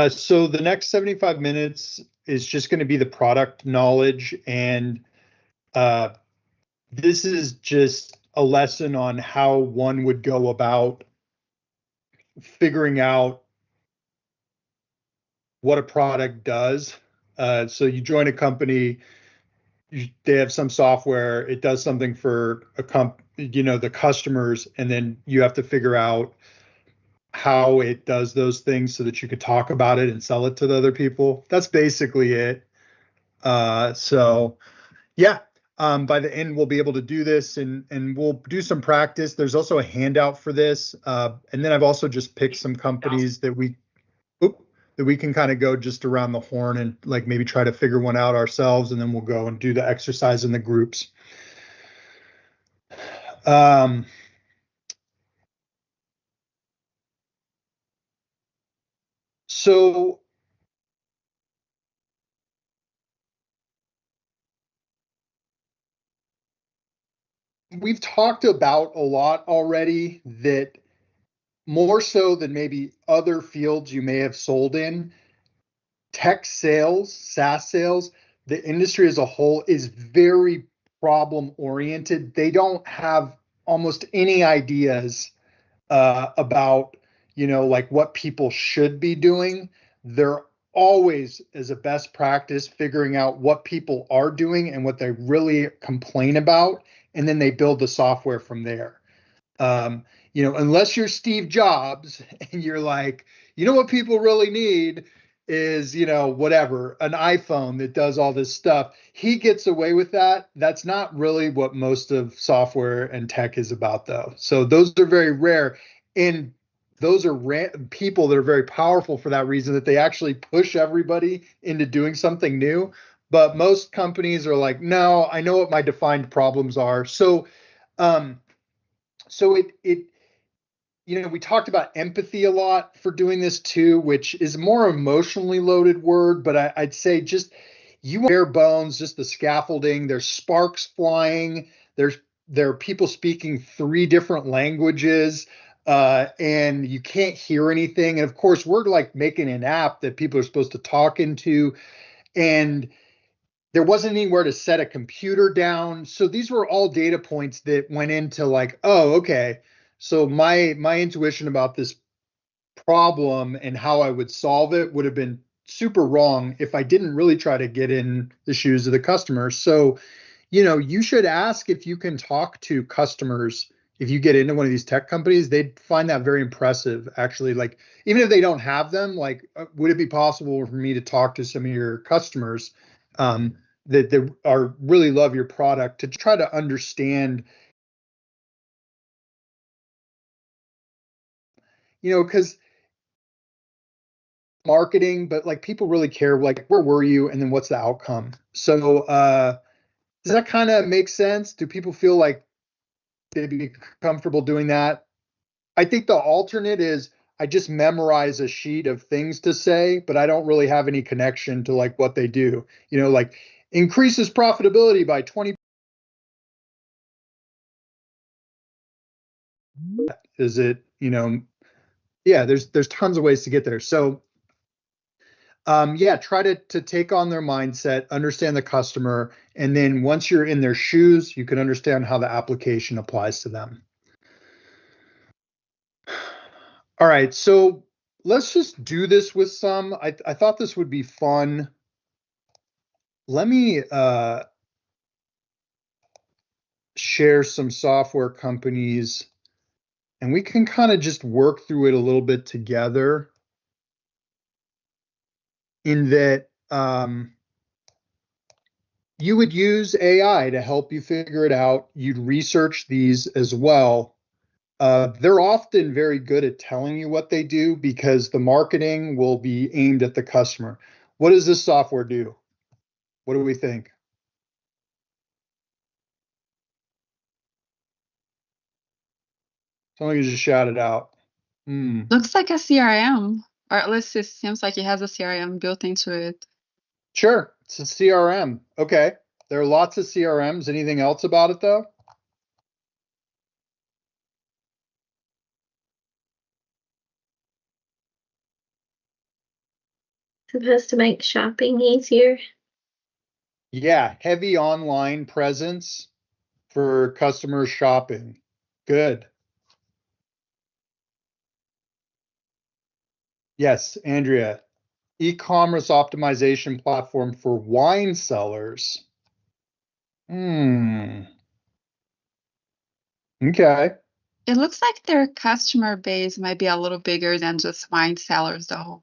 So the next 75 minutes is just going to be the product knowledge, and uh, this is just a lesson on how one would go about figuring out what a product does. So you join a company, they have some software, it does something for the customers, and then you have to figure out how it does those things so that you could talk about it and sell it to the other people. That's basically it. So yeah, by the end we'll be able to do this, and we'll do some practice. There's also a handout for this, and then I've also just picked some companies that we can kind of go just around the horn and like maybe try to figure one out ourselves, and then we'll go and do the exercise in the groups. Um, so we've talked about a lot already that more so than maybe other fields you may have sold in, tech sales, SaaS sales, the industry as a whole is very problem oriented. They don't have almost any ideas about, like what people should be doing. They're always, as a best practice, figuring out what people are doing and what they really complain about, and then they build the software from there. Um, Unless you're Steve Jobs and you're like, what people really need is, whatever, an iPhone that does all this stuff. He gets away with that. That's not really what most of software and tech is about, though. So those are very rare. And those are people that are very powerful for that reason, that they actually push everybody into doing something new. But most companies are like, no, I know what my defined problems are. Um, so we talked about empathy a lot for doing this too, which is a more emotionally loaded word, but I'd say just you want bare bones, just the scaffolding. There's sparks flying. There are people speaking three different languages, and you can't hear anything. And of course, we're like making an app that people are supposed to talk into, and there wasn't anywhere to set a computer down. So these were all data points that went into like, oh, okay. So my intuition about this problem and how I would solve it would have been super wrong if I didn't really try to get in the shoes of the customer. So, you should ask if you can talk to customers. If you get into one of these tech companies, they'd find that very impressive, actually. Like, even if they don't have them, like, would it be possible for me to talk to some of your customers that are really love your product, to try to understand, because marketing, but like people really care, like, where were you and then what's the outcome? So does that kind of make sense? Do people feel like they'd be comfortable doing that? I think the alternate is I just memorize a sheet of things to say, but I don't really have any connection to like what they do. Like increases profitability by 20. Is it, yeah, there's tons of ways to get there. So yeah, try to take on their mindset, understand the customer, and then once you're in their shoes, you can understand how the application applies to them. All right, so let's just do this with some. I thought this would be fun. Let me share some software companies, and we can kind of just work through it a little bit together, in that you would use AI to help you figure it out. You'd research these as well. They're often very good at telling you what they do because the marketing will be aimed at the customer. What does this software do? What do we think? Someone can just shout it out. Hmm. Looks like a CRM, or at least it seems like it has a CRM built into it. Sure, it's a CRM. Okay. There are lots of CRMs. Anything else about it though? Supposed to make shopping easier. Yeah, heavy online presence for customer shopping. Good. Yes, Andrea. E-commerce optimization platform for wine sellers. Hmm. Okay. It looks like their customer base might be a little bigger than just wine sellers, though.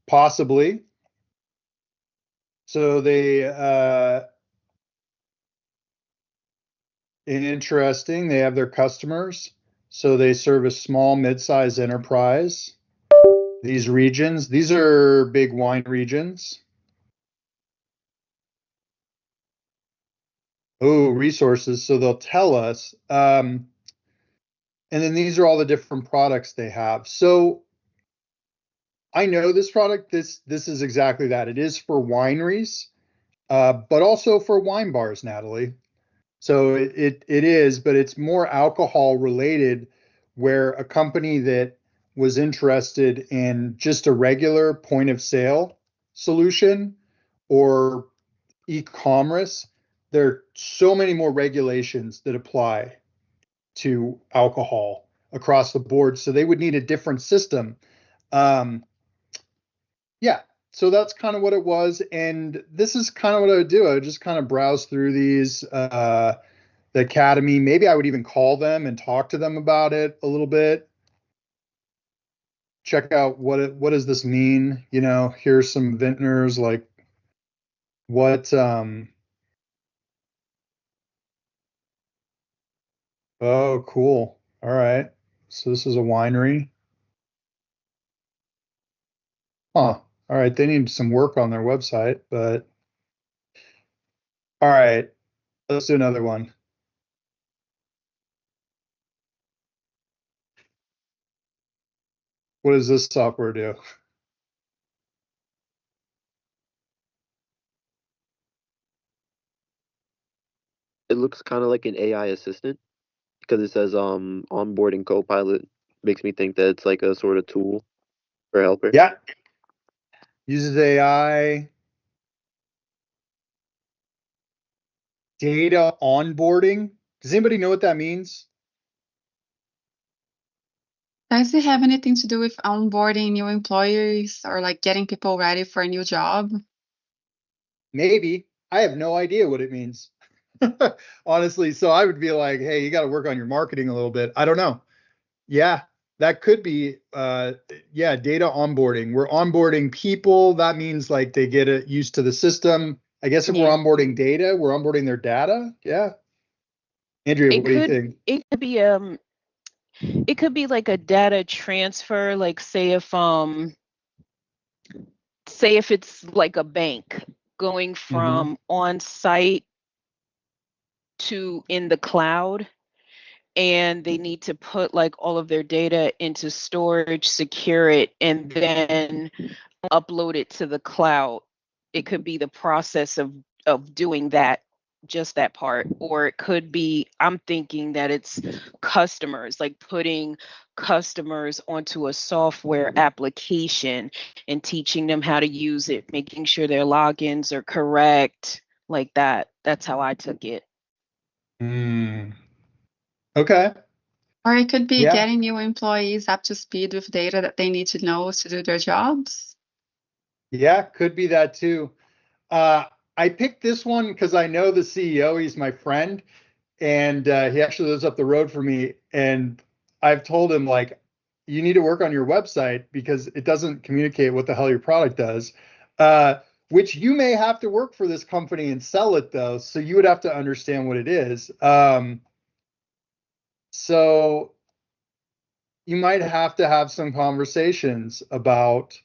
Possibly. So they interesting. They have their customers. So they serve a small, mid-sized enterprise. These regions, these are big wine regions. Oh, resources. So they'll tell us. And then these are all the different products they have. So I know this product. This is exactly that. It is for wineries, but also for wine bars, Natalie. So it is, but it's more alcohol related, where a company that was interested in just a regular point of sale solution or e-commerce, there are so many more regulations that apply to alcohol across the board. So they would need a different system. Um, yeah, so that's kind of what it was. And this is kind of what I would do. I would just kind of browse through these. The academy. Maybe I would even call them and talk to them about it a little bit. Check out what does this mean? You know, here's some vintners, like what oh cool. All right. So this is a winery. Huh. All right, they need some work on their website, but all right, let's do another one. What does this software do? It looks kind of like an AI assistant because it says onboarding copilot. Makes me think that it's like a sort of tool for helper. Yeah, uses AI, data onboarding. Does anybody know what that means? Does it have anything to do with onboarding new employees or like getting people ready for a new job? Maybe. I have no idea what it means. Honestly, so I would be like, hey, you got to work on your marketing a little bit. I don't know. Yeah, that could be yeah, data onboarding. We're onboarding people. That means like they get it used to the system. I guess if we're Yeah. onboarding data, we're onboarding their data. Yeah. Andrea, It what do you could think? it could be it could be like a data transfer, like say if it's like a bank going Hmm. from on site to in the cloud, and they need to put like all of their data into storage, secure it, and then upload it to the cloud. It could be the process of doing that, just that part, or it could be, I'm thinking that it's customers, like putting customers onto a software application and teaching them how to use it, making sure their logins are correct, like that. That's how I took it. Mm. Okay. Or it could be Yeah. getting new employees up to speed with data that they need to know to do their jobs. Yeah, could be that too. Uh, I picked this one because I know the CEO. He's my friend, and he actually lives up the road from me. And I've told him like, you need to work on your website because it doesn't communicate what the hell your product does. Uh, which you may have to work for this company and sell it though, so you would have to understand what it is. So you might have to have some conversations about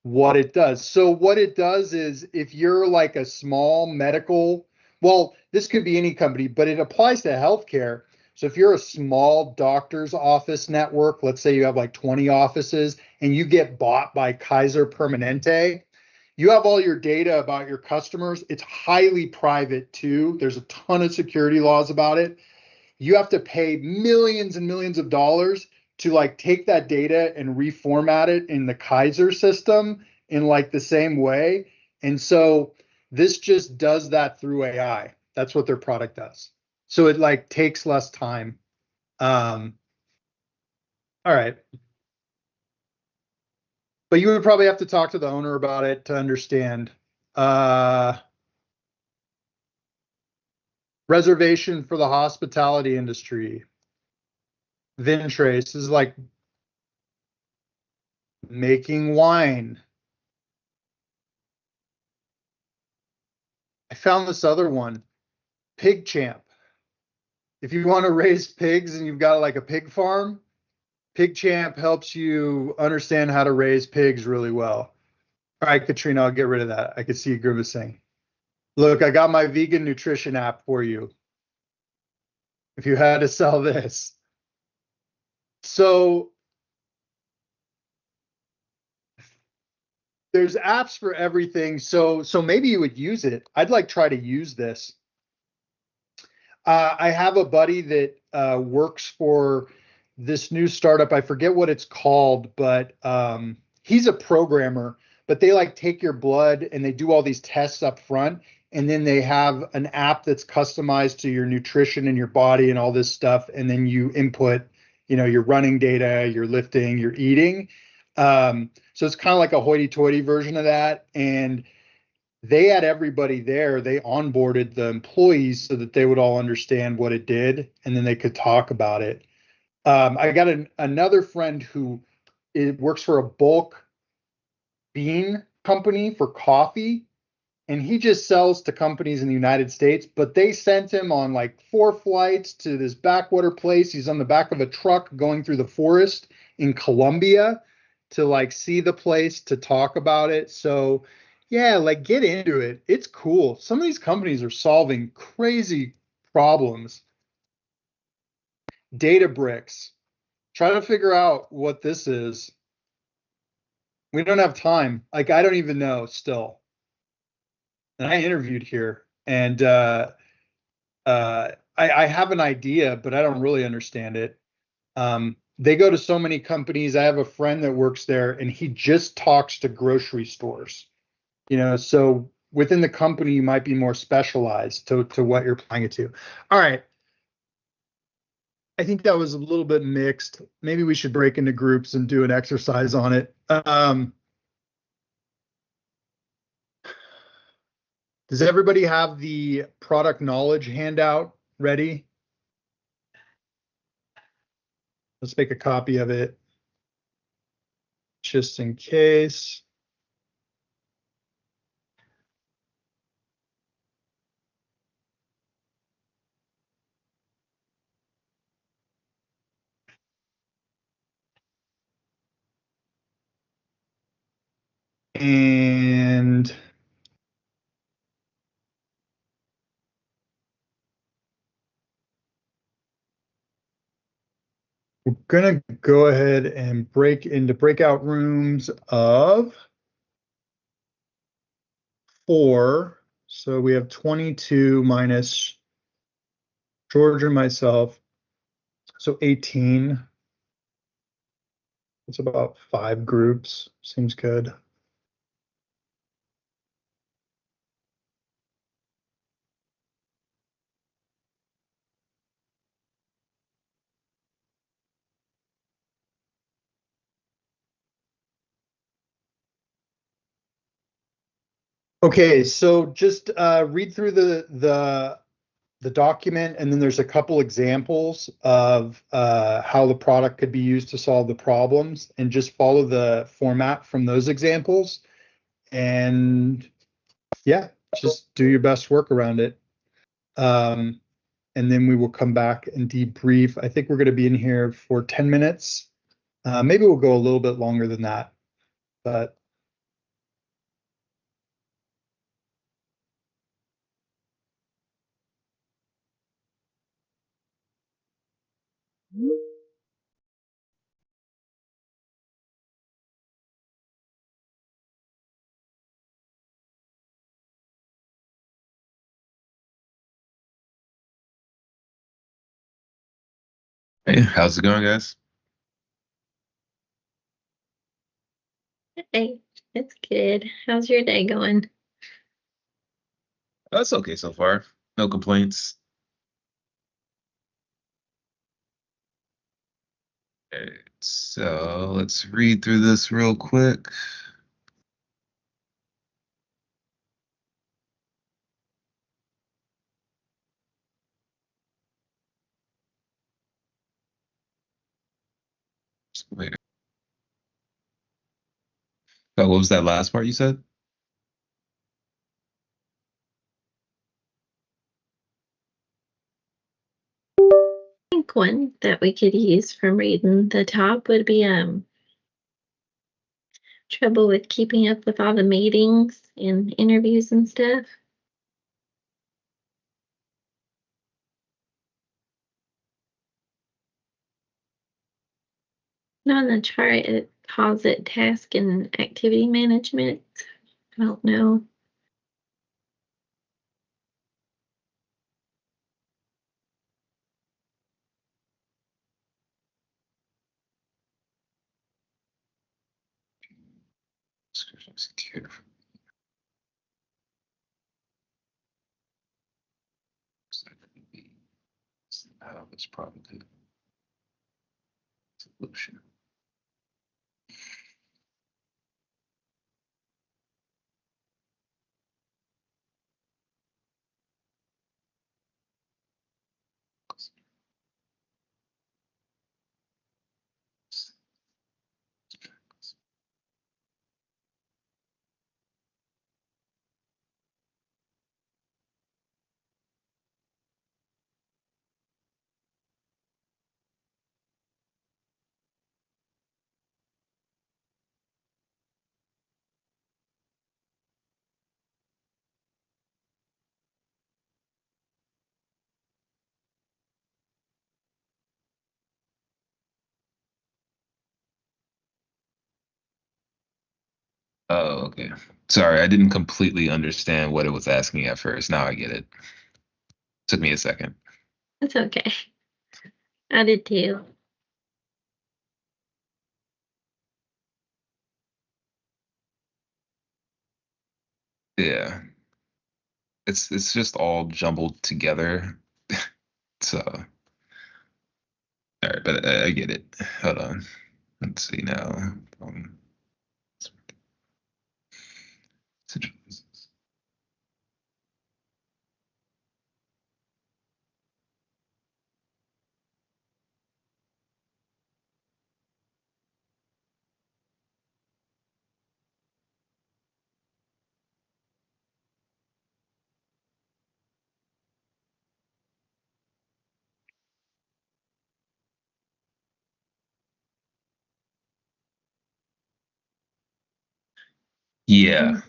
what it does. So what it does is if you're like a small medical, well, this could be any company, but it applies to healthcare. So if you're a small doctor's office network, let's say you have like 20 offices and you get bought by Kaiser Permanente, you have all your data about your customers. It's highly private too. There's a ton of security laws about it. You have to pay millions and millions of dollars to like take that data and reformat it in the Kaiser system in like the same way. And so this just does that through AI. That's what their product does. So it like takes less time. All right. But you would probably have to talk to the owner about it to understand. Reservation for the hospitality industry. Vintrace is like making wine. I found this other one, Pig Champ. If you want to raise pigs and you've got like a pig farm, Pig Champ helps you understand how to raise pigs really well. All right, Katrina, I'll get rid of that. I could see you grimacing. Look, I got my vegan nutrition app for you. If you had to sell this. So there's apps for everything. So maybe you would use it. I'd like try to use this. I have a buddy that works for this new startup. I forget what it's called, but he's a programmer. But they like take your blood and they do all these tests up front, and then they have an app that's customized to your nutrition and your body and all this stuff. And then you input, your running data, your lifting, your eating. So it's kind of like a hoity-toity version of that. And they had everybody there. They onboarded the employees so that they would all understand what it did, and then they could talk about it. I got another friend who works for a bulk bean company for coffee, and he just sells to companies in the United States, but they sent him on like 4 flights to this backwater place. He's on the back of a truck going through the forest in Colombia to like see the place, to talk about it. So yeah, like get into it. It's cool. Some of these companies are solving crazy problems. Databricks. Try to figure out what this is. We don't have time. Like I don't even know still. And I interviewed here, and I have an idea, but I don't really understand it. They go to so many companies. I have a friend that works there, and he just talks to grocery stores. So within the company, you might be more specialized to what you're applying it to. All right. I think that was a little bit mixed. Maybe we should break into groups and do an exercise on it. Does everybody have the product knowledge handout ready? Let's make a copy of it just in case. And we're going to go ahead and break into breakout rooms of 4. So we have 22 minus George and myself. So 18. It's about 5 groups. Seems good. Okay, so just read through the document, and then there's a couple examples of how the product could be used to solve the problems, and just follow the format from those examples. And yeah, just do your best work around it. And then we will come back and debrief. I think we're going to be in here for 10 minutes. Maybe we'll go a little bit longer than that, but Hey, how's it going, guys? Hey, it's good. How's your day going? That's okay so far. No complaints. Alright, so let's read through this real quick. Wait. Oh, what was that last part you said? I think one that we could use from reading the top would be trouble with keeping up with all the meetings and interviews and stuff. Not on the chart, it calls it task and activity management. I don't know. How this problem could solution. Oh, okay. Sorry, I didn't completely understand what it was asking at first. Now I get it. Took me a second. That's okay. I did too. Yeah. It's just all jumbled together. So, all right, but I get it. Hold on. Let's see now. Um, yeah.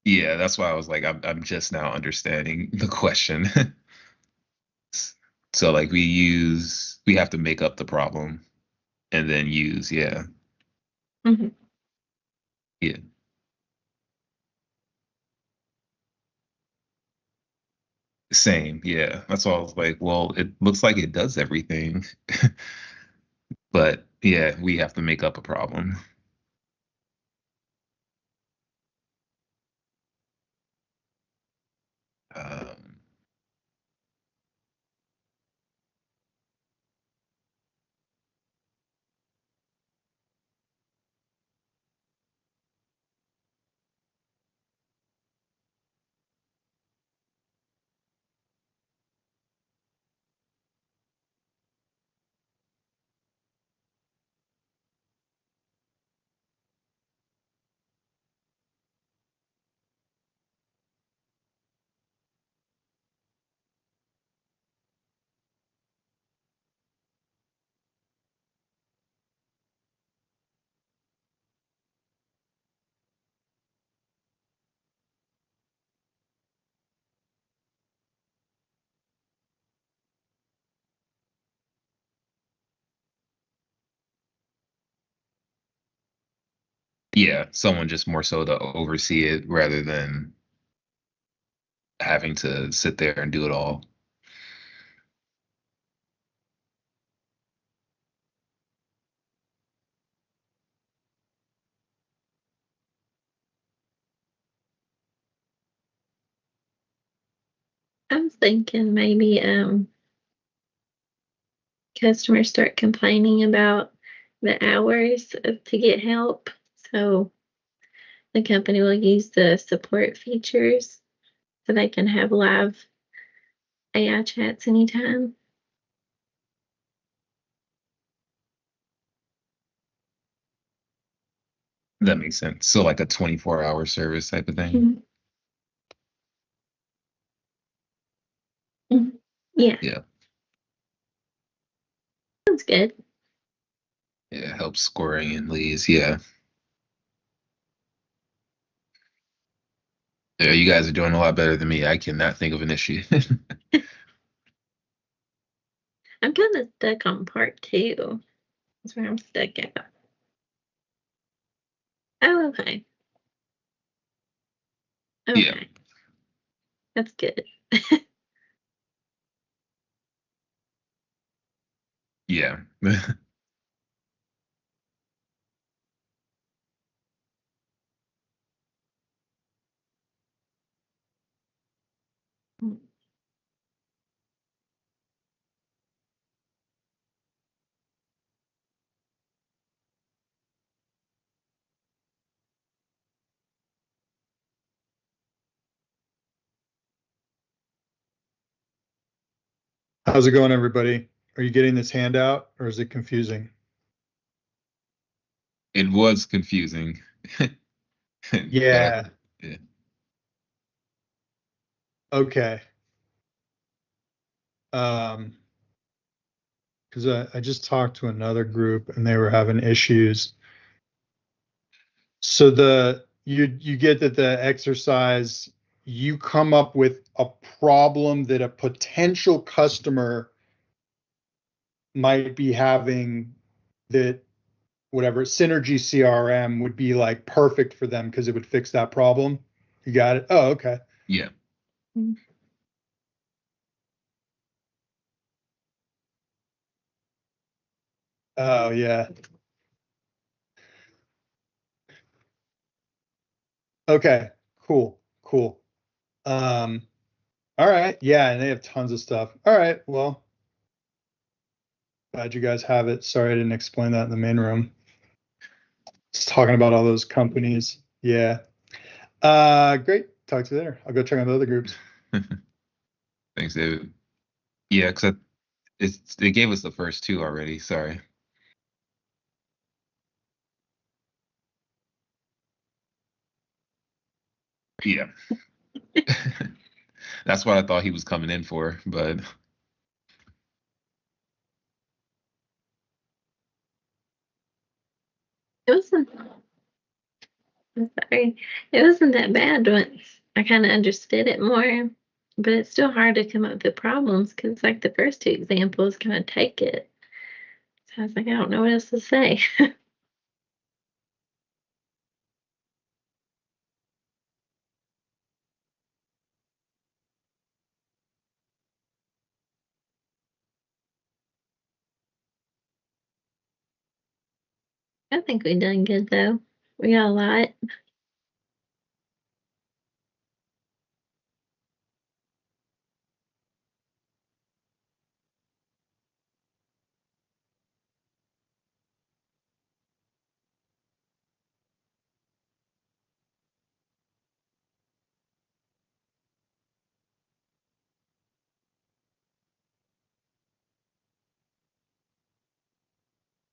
Yeah, that's why I was like, I'm just now understanding the question. So like we have to make up the problem and then use, yeah. Mhm. Yeah. Same, yeah. That's why I was like, well, it looks like it does everything, but yeah, we have to make up a problem. Um, yeah, someone just more so to oversee it rather than having to sit there and do it all. I was thinking maybe customers start complaining about the hours to get help. So the company will use the support features so they can have live AI chats anytime. That makes sense. So like a 24-hour service type of thing. Mhm. Yeah, Yeah. that's good. Yeah, helps scoring in leads. Yeah. Yeah, you guys are doing a lot better than me. I cannot think of an issue. I'm kind of stuck on part 2. That's where I'm stuck at. Oh, okay. Yeah. Okay. That's good. Yeah. How's it going, everybody? Are you getting this handout or is it confusing? It was confusing. Yeah. Yeah. Okay. Because I just talked to another group and they were having issues. So you get that the exercise, you come up with a problem that a potential customer might be having, that whatever Synergy CRM would be like perfect for them because it would fix that problem. You got it? Oh, okay. Yeah. Oh, yeah. Okay. Cool. Cool. All right. Yeah, and they have tons of stuff. All right. Well, glad you guys have it. Sorry I didn't explain that in the main room. Just talking about all those companies. Yeah. Great. Talk to you later. I'll go check on the other groups. Thanks, David. Yeah, because they gave us the first 2 already. Sorry. Yeah. That's what I thought he was coming in for, but It wasn't, I'm sorry. It wasn't that bad once I kind of understood it more, but it's still hard to come up with problems because, like, the first 2 examples kind of take it. So I was like, I don't know what else to say. I think we done good though. We got a lot.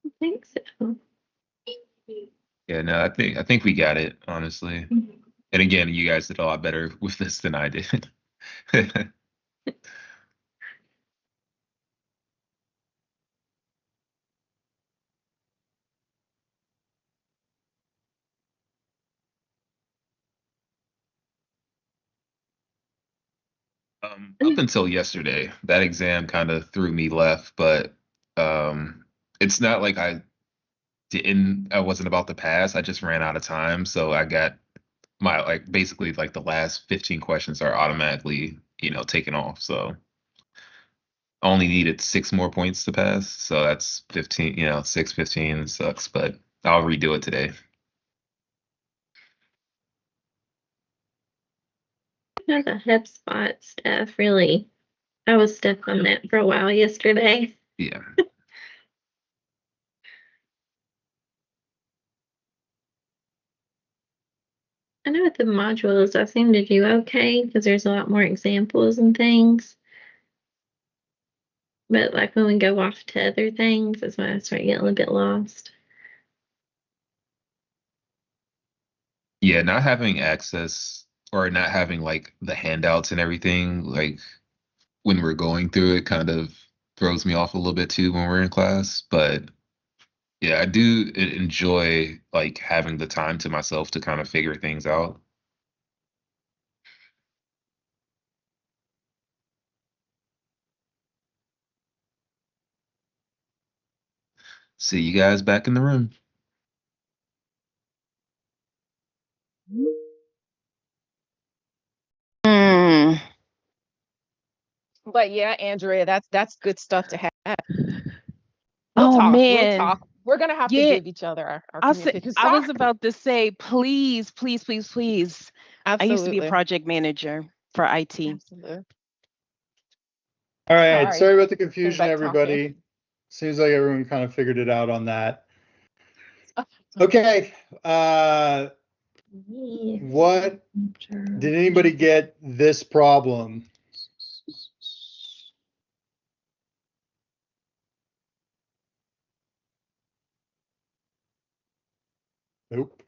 I think so. yeah, no, I think we got it, honestly. And again, you guys did a lot better with this than I did. Up until yesterday, that exam kind of threw me left, but it's not like I wasn't about to pass. I just ran out of time, so I got my like basically like the last 15 questions are automatically, taken off. So I only needed 6 more points to pass. So that's 15, 6, 15 sucks, but I'll redo it today. Yeah, the HubSpot stuff really. I was stuck on that for a while yesterday. Yeah. I know with the modules, I seem to do okay because there's a lot more examples and things. But like when we go off to other things, that's when I start getting a little bit lost. Yeah, not having access or not having like the handouts and everything, like when we're going through it kind of throws me off a little bit too when we're in class. But yeah, I do enjoy like having the time to myself to kind of figure things out. See you guys back in the room. Mm. But yeah, Andrea, that's good stuff to have. We'll Oh talk. We'll man. talk. We're gonna have to Yeah, give each other our I was communication I was style. about to say, please, please, please, please. I used to be a Absolutely. project manager for IT. Absolutely. All right. Sorry. Sorry about the Getting confusion, back talking. everybody. Seems like everyone kind of figured it out on that. Okay. What did anybody get this problem? Nope.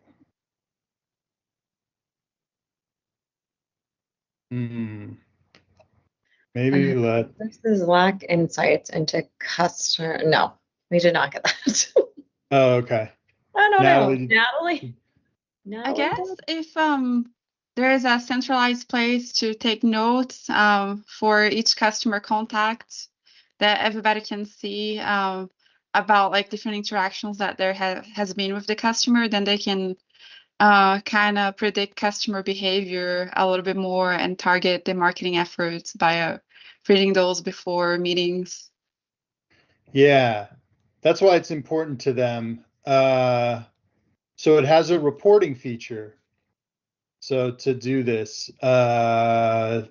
Maybe let. This is lack insights into customer. No, we did not get that. Oh, okay. I don't Natalie, know. Natalie? I Natalie guess did? if there is a centralized place to take notes for each customer contact that everybody can see about like different interactions that there has been with the customer, then they can kind of predict customer behavior a little bit more and target the marketing efforts by reading those before meetings. Yeah, that's why it's important to them. So it has a reporting feature. So to do this, so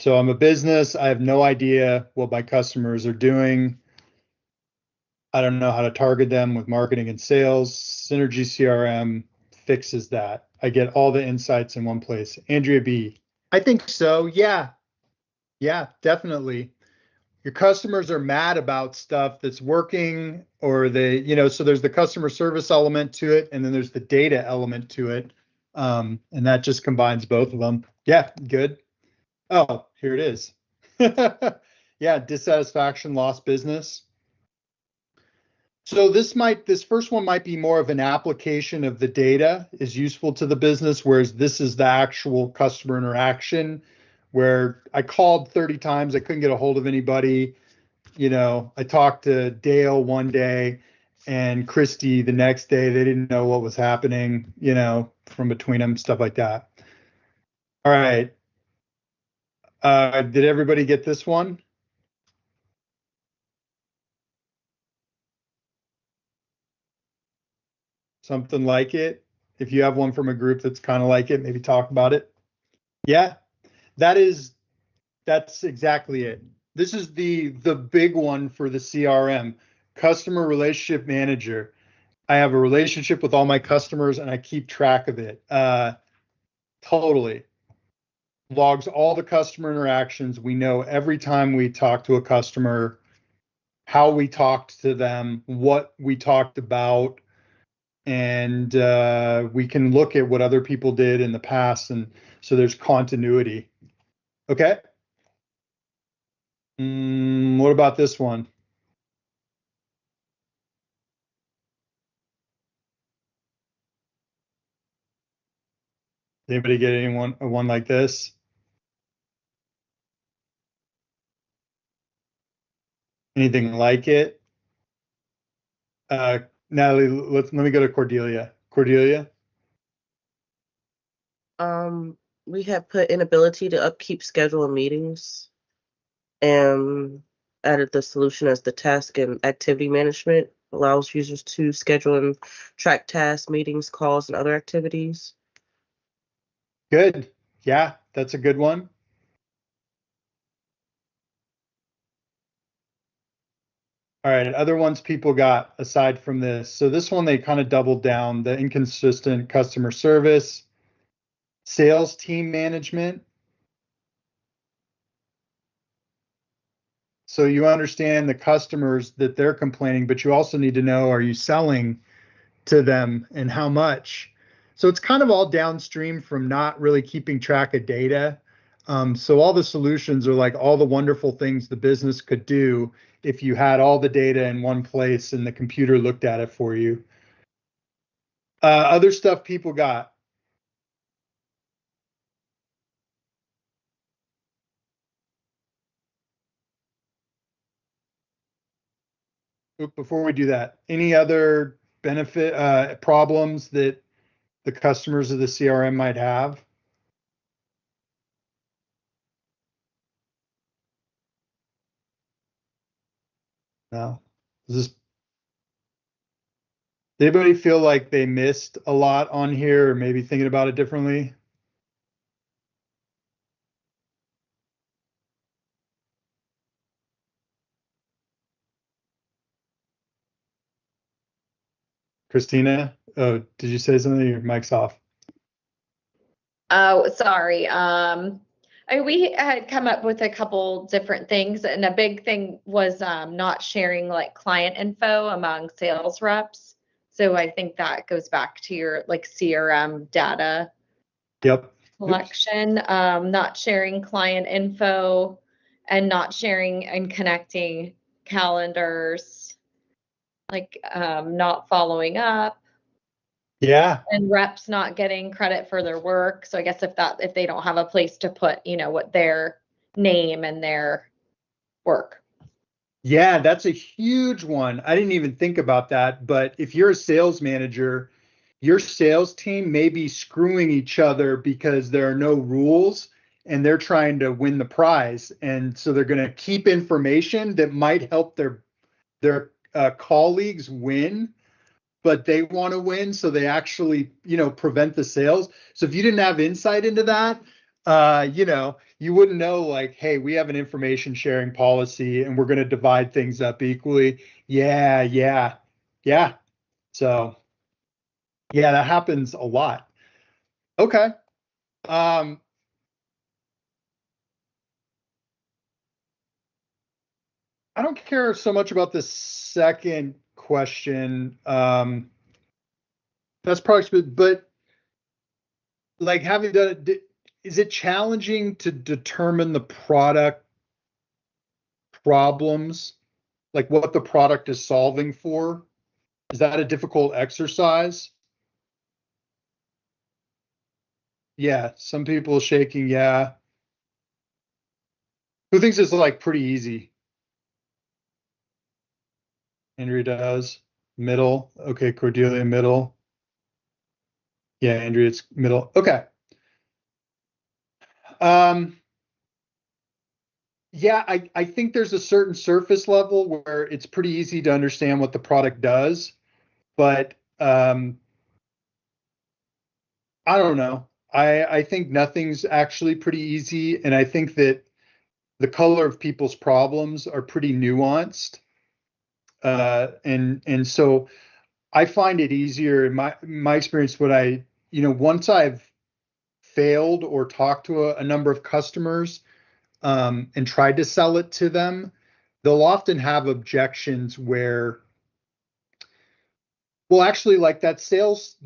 I'm a business. I have no idea what my customers are doing. I don't know how to target them with marketing and sales. Synergy CRM fixes that. I get all the insights in one place. Andrea B. I think so. Yeah. Yeah, definitely. Your customers are mad about stuff that's working, or so there's the customer service element to it, and then there's the data element to it. And that just combines both of them. Yeah, good. Oh, here it is. Yeah, dissatisfaction, lost business. So this first one might be more of an application of the data is useful to the business, whereas this is the actual customer interaction where I called 30 times, I couldn't get a hold of anybody. I talked to Dale one day and Christy the next day. They didn't know what was happening, from between them, stuff like that. All right. Did everybody get this one? Something like it? If you have one from a group that's kind of like it, maybe talk about it. Yeah, that's exactly it. This is the big one for the CRM, customer relationship manager. I have a relationship with all my customers and I keep track of it. Totally. Logs all the customer interactions. We know every time we talk to a customer, how we talked to them, what we talked about, and we can look at what other people did in the past. And so there's continuity. Okay. What about this one? Anybody get one like this? Anything like it? Natalie, let me go to Cordelia. Cordelia? We have put inability to upkeep schedule of meetings and added the solution as the task and activity management allows users to schedule and track tasks, meetings, calls, and other activities. Good. Yeah, that's a good one. All right, other ones people got aside from this. So this one, they kind of doubled down: the inconsistent customer service, sales team management. So you understand the customers that they're complaining, but you also need to know, are you selling to them and how much? So it's kind of all downstream from not really keeping track of data. So all the solutions are like all the wonderful things the business could do if you had all the data in one place and the computer looked at it for you. Other stuff people got. Before we do that, any other benefit problems that the customers of the CRM might have? No. Does anybody feel like they missed a lot on here, or maybe thinking about it differently? Christina, oh, did you say something? Your mic's off. Oh, sorry. We had come up with a couple different things, and a big thing was not sharing like client info among sales reps. So I think that goes back to your like CRM data Yep. collection, not sharing client info and not sharing and connecting calendars, like not following up. Yeah. And reps not getting credit for their work. So I guess if they don't have a place to put, what their name and their work. Yeah, that's a huge one. I didn't even think about that. But if you're a sales manager, your sales team may be screwing each other because there are no rules and they're trying to win the prize. And so they're going to keep information that might help their colleagues win, but they want to win. So they actually, prevent the sales. So if you didn't have insight into that, you wouldn't know like, hey, we have an information sharing policy and we're going to divide things up equally. Yeah. So yeah, that happens a lot. Okay. I don't care so much about the second question. That's probably good, but like having done it, is it challenging to determine the product problems, like what the product is solving for? Is that a difficult exercise? Yeah, some people shaking, yeah. Who thinks it's like pretty easy? Andrea does. Middle. Okay, Cordelia, middle. Yeah, Andrea, it's middle. Okay. Yeah, I think there's a certain surface level where it's pretty easy to understand what the product does, but I don't know. I think nothing's actually pretty easy, and I think that the color of people's problems are pretty nuanced. And so I find it easier in my experience when once I've failed or talked to a number of customers and tried to sell it to them, they'll often have objections where, well, actually, like that sales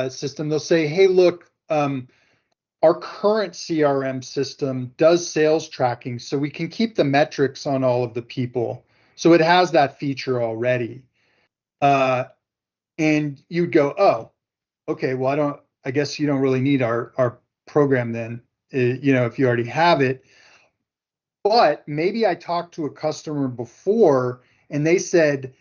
system, they'll say, hey, look, our current CRM system does sales tracking, so we can keep the metrics on all of the people. So it has that feature already. And you'd go, oh, okay, well, I guess you don't really need our program then, if you already have it. But maybe I talked to a customer before and they said,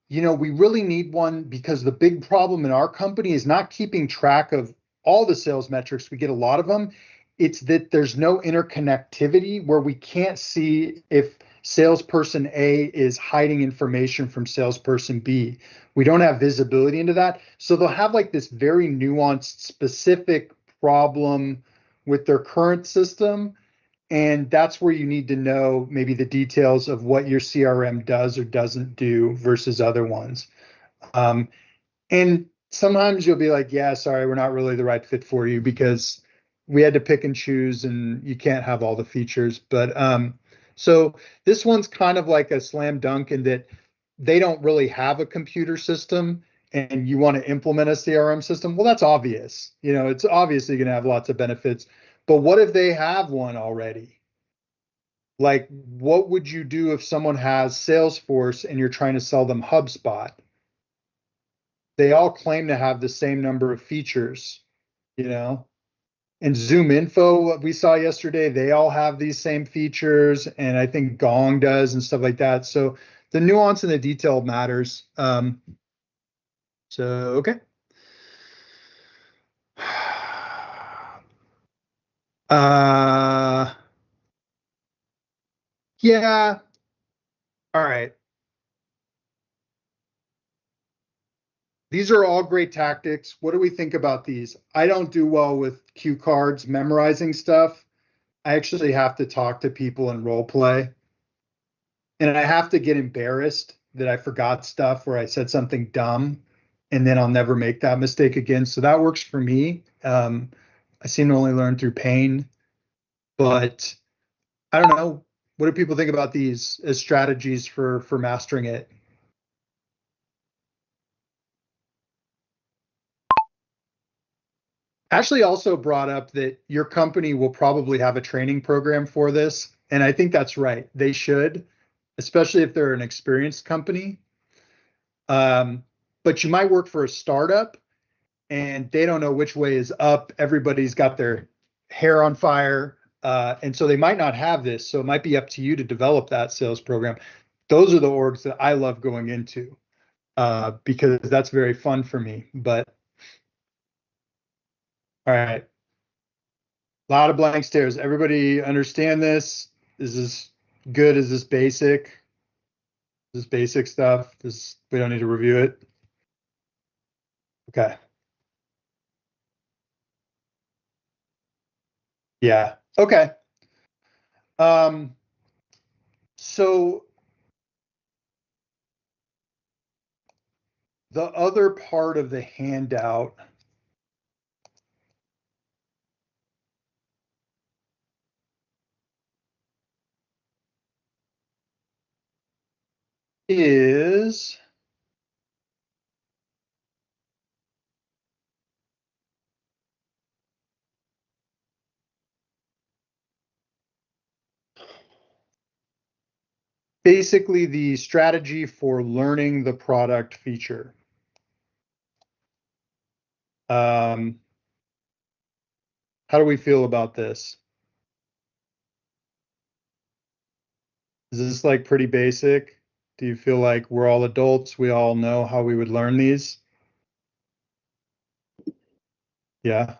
we really need one because the big problem in our company is not keeping track of all the sales metrics. We get a lot of them. It's that there's no interconnectivity where we can't see if salesperson A is hiding information from salesperson B. We don't have visibility into that. So they'll have like this very nuanced, specific problem with their current system. And that's where you need to know maybe the details of what your CRM does or doesn't do versus other ones. And sometimes you'll be like, yeah, sorry, we're not really the right fit for you because we had to pick and choose and you can't have all the features. But so this one's kind of like a slam dunk in that they don't really have a computer system and you want to implement a CRM system. Well, that's obvious. You know, it's obviously going to have lots of benefits. But what if they have one already? Like, what would you do if someone has Salesforce and you're trying to sell them HubSpot? They all claim to have the same number of features, you know? And Zoom Info, we saw yesterday, they all have these same features, and I think Gong does and stuff like that. So the nuance and the detail matters. So, okay. Yeah. All right. These are all great tactics. What do we think about these? I don't do well with cue cards, memorizing stuff. I actually have to talk to people and role play. And I have to get embarrassed that I forgot stuff or I said something dumb, and then I'll never make that mistake again. So that works for me. I seem to only learn through pain, but I don't know. What do people think about these as strategies for mastering it? Ashley also brought up that your company will probably have a training program for this, and I think that's right. They should, especially if they're an experienced company. But you might work for a startup and they don't know which way is up. Everybody's got their hair on fire. And so they might not have this. So it might be up to you to develop that sales program. Those are the orgs that I love going into because that's very fun for me. But all right. A lot of blank stares. Everybody understand this? Is this good? Is this basic? Is this basic stuff? We don't need to review it. Okay. Yeah. Okay. So the other part of the handout is basically the strategy for learning the product feature. How do we feel about this? Is this like pretty basic? Do you feel like we're all adults? We all know how we would learn these? Yeah.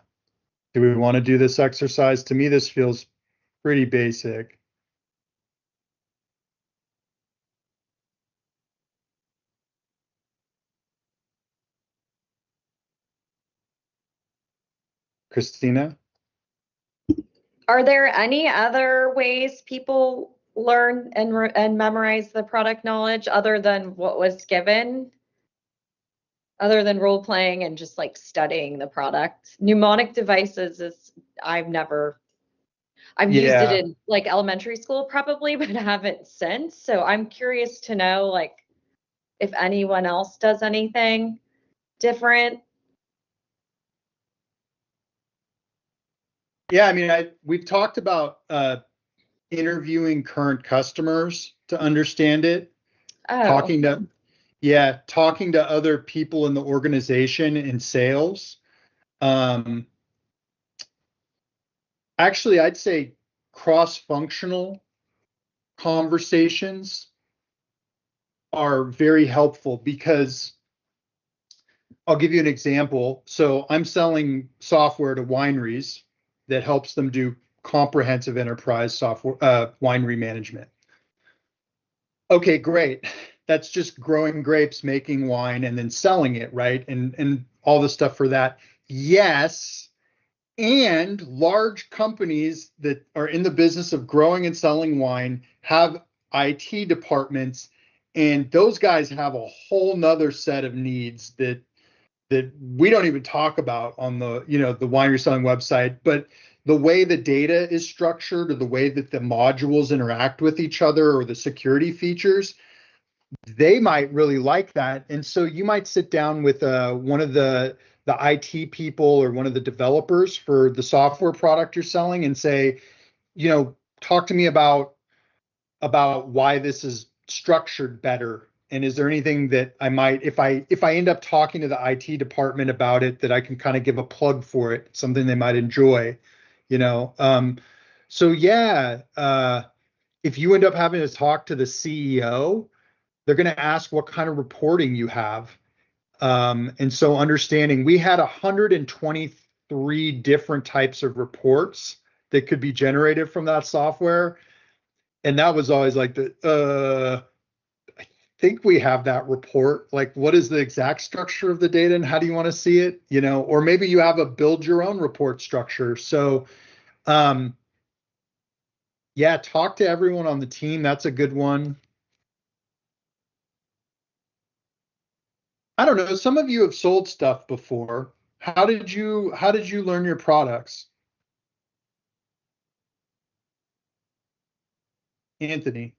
Do we want to do this exercise? To me, this feels pretty basic. Christina? Are there any other ways people learn and memorize the product knowledge other than what was given? Other than role playing and just like studying the product? Mnemonic devices is I've used it in like elementary school probably, but I haven't since. So I'm curious to know like if anyone else does anything different. Yeah, I mean, we've talked about interviewing current customers to understand it. Oh, Talking to other people in the organization in sales. Actually, I'd say cross-functional conversations are very helpful because I'll give you an example. So I'm selling software to wineries that helps them do comprehensive enterprise software, winery management. Okay, great. That's just growing grapes, making wine, and then selling it, right? And all the stuff for that. Yes. And large companies that are in the business of growing and selling wine have IT departments, and those guys have a whole nother set of needs that we don't even talk about on the the wine you're selling website. But the way the data is structured, or the way that the modules interact with each other, or the security features, they might really like that. And so you might sit down with one of the IT people or one of the developers for the software product you're selling and say, talk to me about why this is structured better. And is there anything that I might, if I end up talking to the IT department about it, that I can kind of give a plug for it, something they might enjoy, you know? So yeah, if you end up having to talk to the CEO, they're going to ask what kind of reporting you have. And so understanding, we had 123 different types of reports that could be generated from that software. And that was always like I think we have that report. Like, what is the exact structure of the data and how do you want to see it? Or maybe you have a build your own report structure. So, yeah, talk to everyone on the team. That's a good one. I don't know. Some of you have sold stuff before. How did you learn your products? Anthony.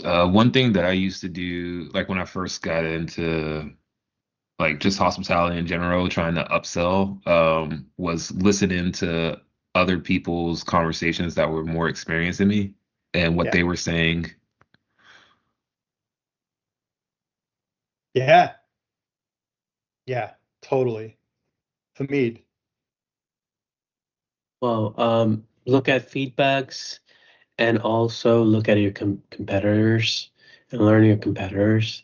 One thing that I used to do, like when I first got into like just hospitality in general, trying to upsell, was listening to other people's conversations that were more experienced than me and what Yeah. they were saying. Yeah. Yeah, totally. Hamid. Well, look at feedbacks and also look at your competitors and learn your competitors.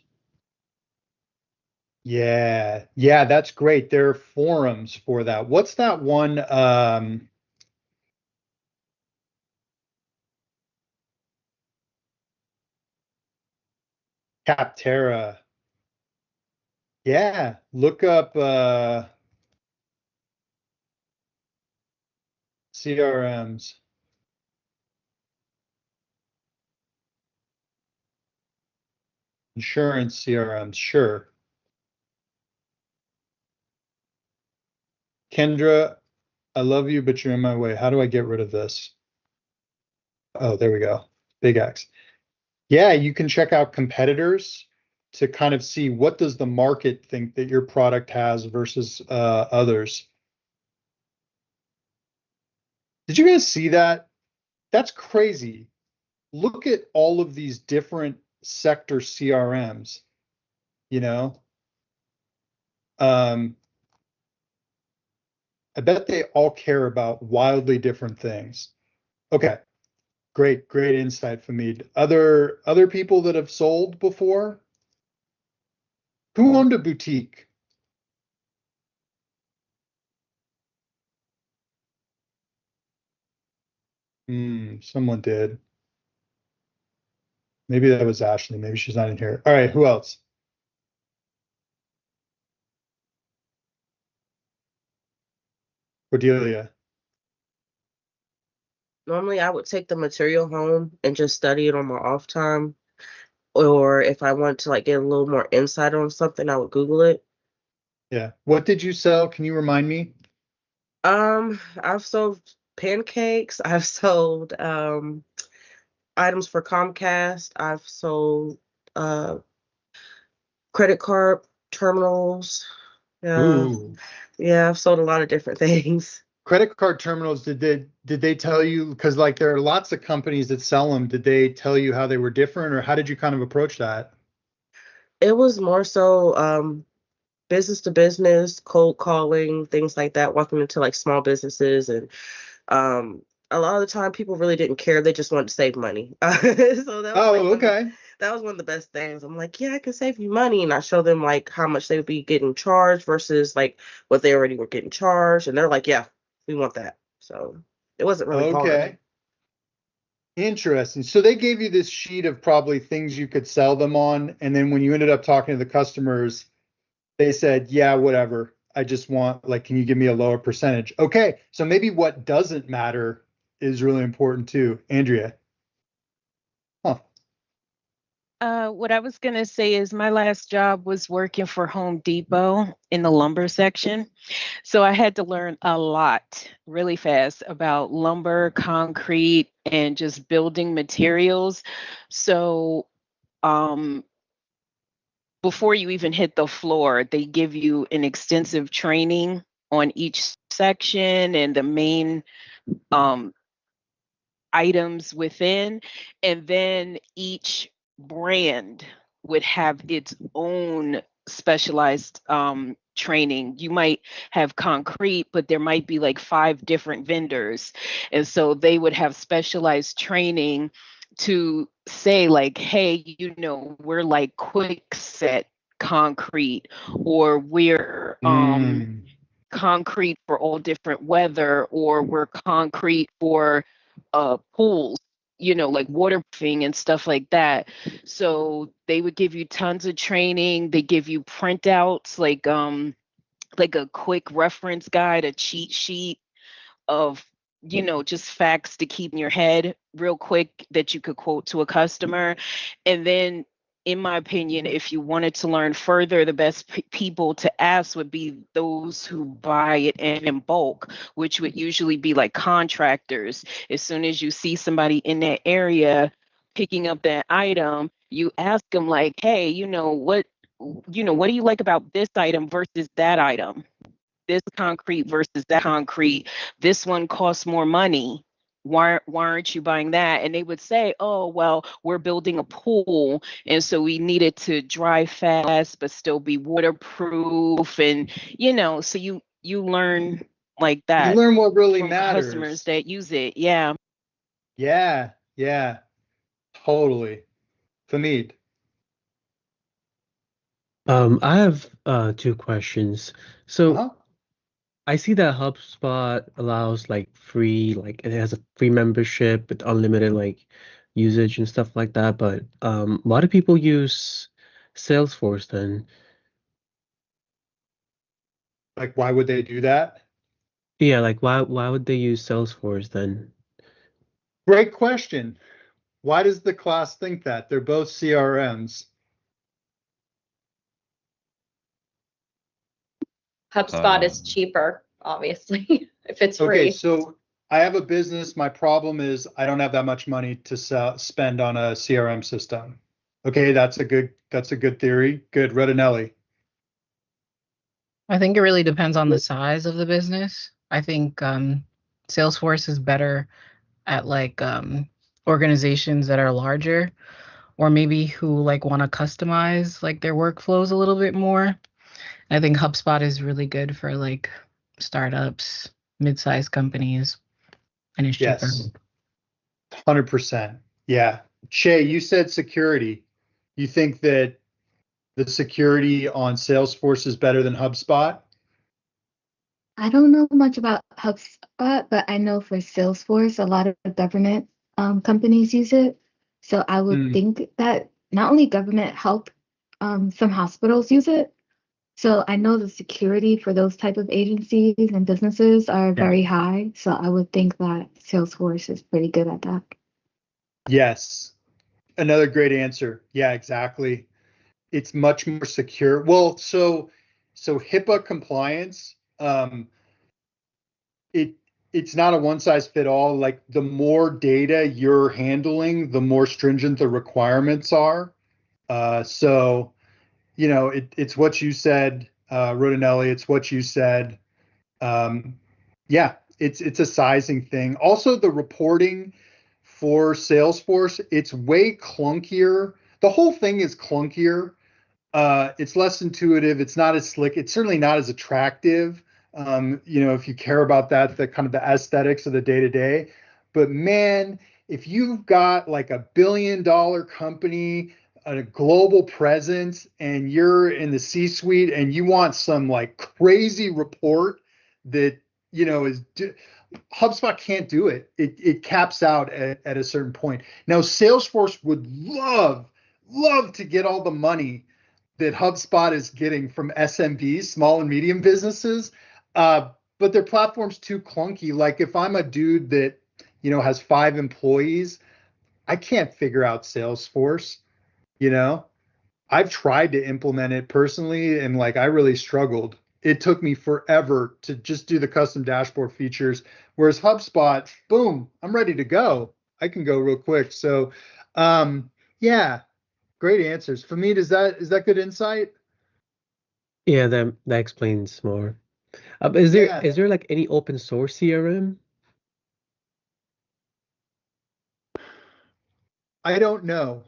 Yeah. Yeah, that's great. There are forums for that. What's that one? Capterra. Yeah. Look up CRMs. Insurance CRMs, sure. Kendra, I love you, but you're in my way. How do I get rid of this? Oh, there we go. Big X. Yeah, you can check out competitors to kind of see what does the market think that your product has versus others. Did you guys see that? That's crazy. Look at all of these different sector CRMs, you know? I bet they all care about wildly different things. Okay. Great insight, Famid. Other people that have sold before? Who owned a boutique? Someone did. Maybe that was Ashley. Maybe she's not in here. All right, who else? Cordelia. Normally, I would take the material home and just study it on my off time. Or if I want to like get a little more insight on something, I would Google it. Yeah. What did you sell? Can you remind me? I've sold pancakes. I've sold items for Comcast. I've sold credit card terminals. Ooh. Yeah, I've sold a lot of different things. Credit card terminals, did they tell you, because like there are lots of companies that sell them, did they tell you how they were different, or how did you kind of approach that? It was more so business to business, cold calling, things like that, walking into like small businesses. And a lot of the time people really didn't care. They just wanted to save money. So that was okay. That was one of the best things. I'm like, yeah, I can save you money. And I show them like how much they would be getting charged versus like what they already were getting charged. And they're like, yeah, we want that. So it wasn't really hard. Okay. Interesting. So they gave you this sheet of probably things you could sell them on, and then when you ended up talking to the customers, they said, yeah, whatever. I just want, like, can you give me a lower percentage? Okay, so maybe what doesn't matter is really important too. Andrea. Huh. What I was gonna say is my last job was working for Home Depot in the lumber section. So I had to learn a lot really fast about lumber, concrete, and just building materials. So um, before you even hit the floor, they give you an extensive training on each section and the main um, items within, and then each brand would have its own specialized training. You might have concrete, but there might be like 5 different vendors, and so they would have specialized training to say like, hey, we're like quick set concrete, or we're concrete for all different weather, or we're concrete for pools, like waterproofing and stuff like that. So they would give you tons of training. They give you printouts, like a quick reference guide, a cheat sheet of just facts to keep in your head real quick that you could quote to a customer. And then, in my opinion, if you wanted to learn further, the best people to ask would be those who buy it in bulk, which would usually be like contractors. As soon as you see somebody in that area picking up that item, you ask them like, hey, what do you like about this item versus that item? This concrete versus that concrete. This one costs more money. Why aren't you buying that? And they would say, oh, well, we're building a pool. And so we needed to dry fast, but still be waterproof. And, so you learn like You that learn what really from customers matters. that use it. Yeah. Yeah, yeah, totally. Famid. I have 2 questions. So Uh-huh. I see that HubSpot allows like free, like it has a free membership with unlimited like usage and stuff like that. But why do people use Salesforce then? Like, why would they do that? Yeah, like why would they use Salesforce then? Great question. Why does the class think that? They're both CRMs. HubSpot is cheaper, obviously, if it's Okay, free. so I have a business. My problem is I don't have that much money to spend on a CRM system. Okay, that's a good theory. Good, Rodinelli. I think it really depends on the size of the business. I think Salesforce is better at like organizations that are larger, or maybe who like want to customize like their workflows a little bit more. I think HubSpot is really good for like startups, mid-sized companies, and it's cheaper. Yes, 100%. Yeah. Shay, you said security. You think that the security on Salesforce is better than HubSpot? I don't know much about HubSpot, but I know for Salesforce, a lot of government companies use it. So I would think that not only government help, some hospitals use it. So I know the security for those type of agencies and businesses are very high. So I would think that Salesforce is pretty good at that. Yes. Another great answer. Yeah, exactly. It's much more secure. Well, so HIPAA compliance, it's not a one size fit all. Like, the more data you're handling, the more stringent the requirements are. So it's what you said, Rodinelli. It's what you said. Yeah, it's a sizing thing. Also, the reporting for Salesforce, it's way clunkier. The whole thing is clunkier. It's less intuitive. It's not as slick. It's certainly not as attractive. If you care about that, the kind of the aesthetics of the day to day. But man, if you've got like $1 billion company, a global presence, and you're in the C-suite and you want some like crazy report that is HubSpot can't do it. It caps out at a certain point. Now, Salesforce would love to get all the money that HubSpot is getting from SMBs, small and medium businesses, but their platform's too clunky. Like if I'm a dude that, has 5 employees, I can't figure out Salesforce, you know? I've tried to implement it personally and like I really struggled. It took me forever to just do the custom dashboard features. Whereas HubSpot, boom, I'm ready to go. I can go real quick. So yeah, great answers. Famid, is that good insight? Yeah, that explains more. Is there Yeah. like any open source CRM? I don't know.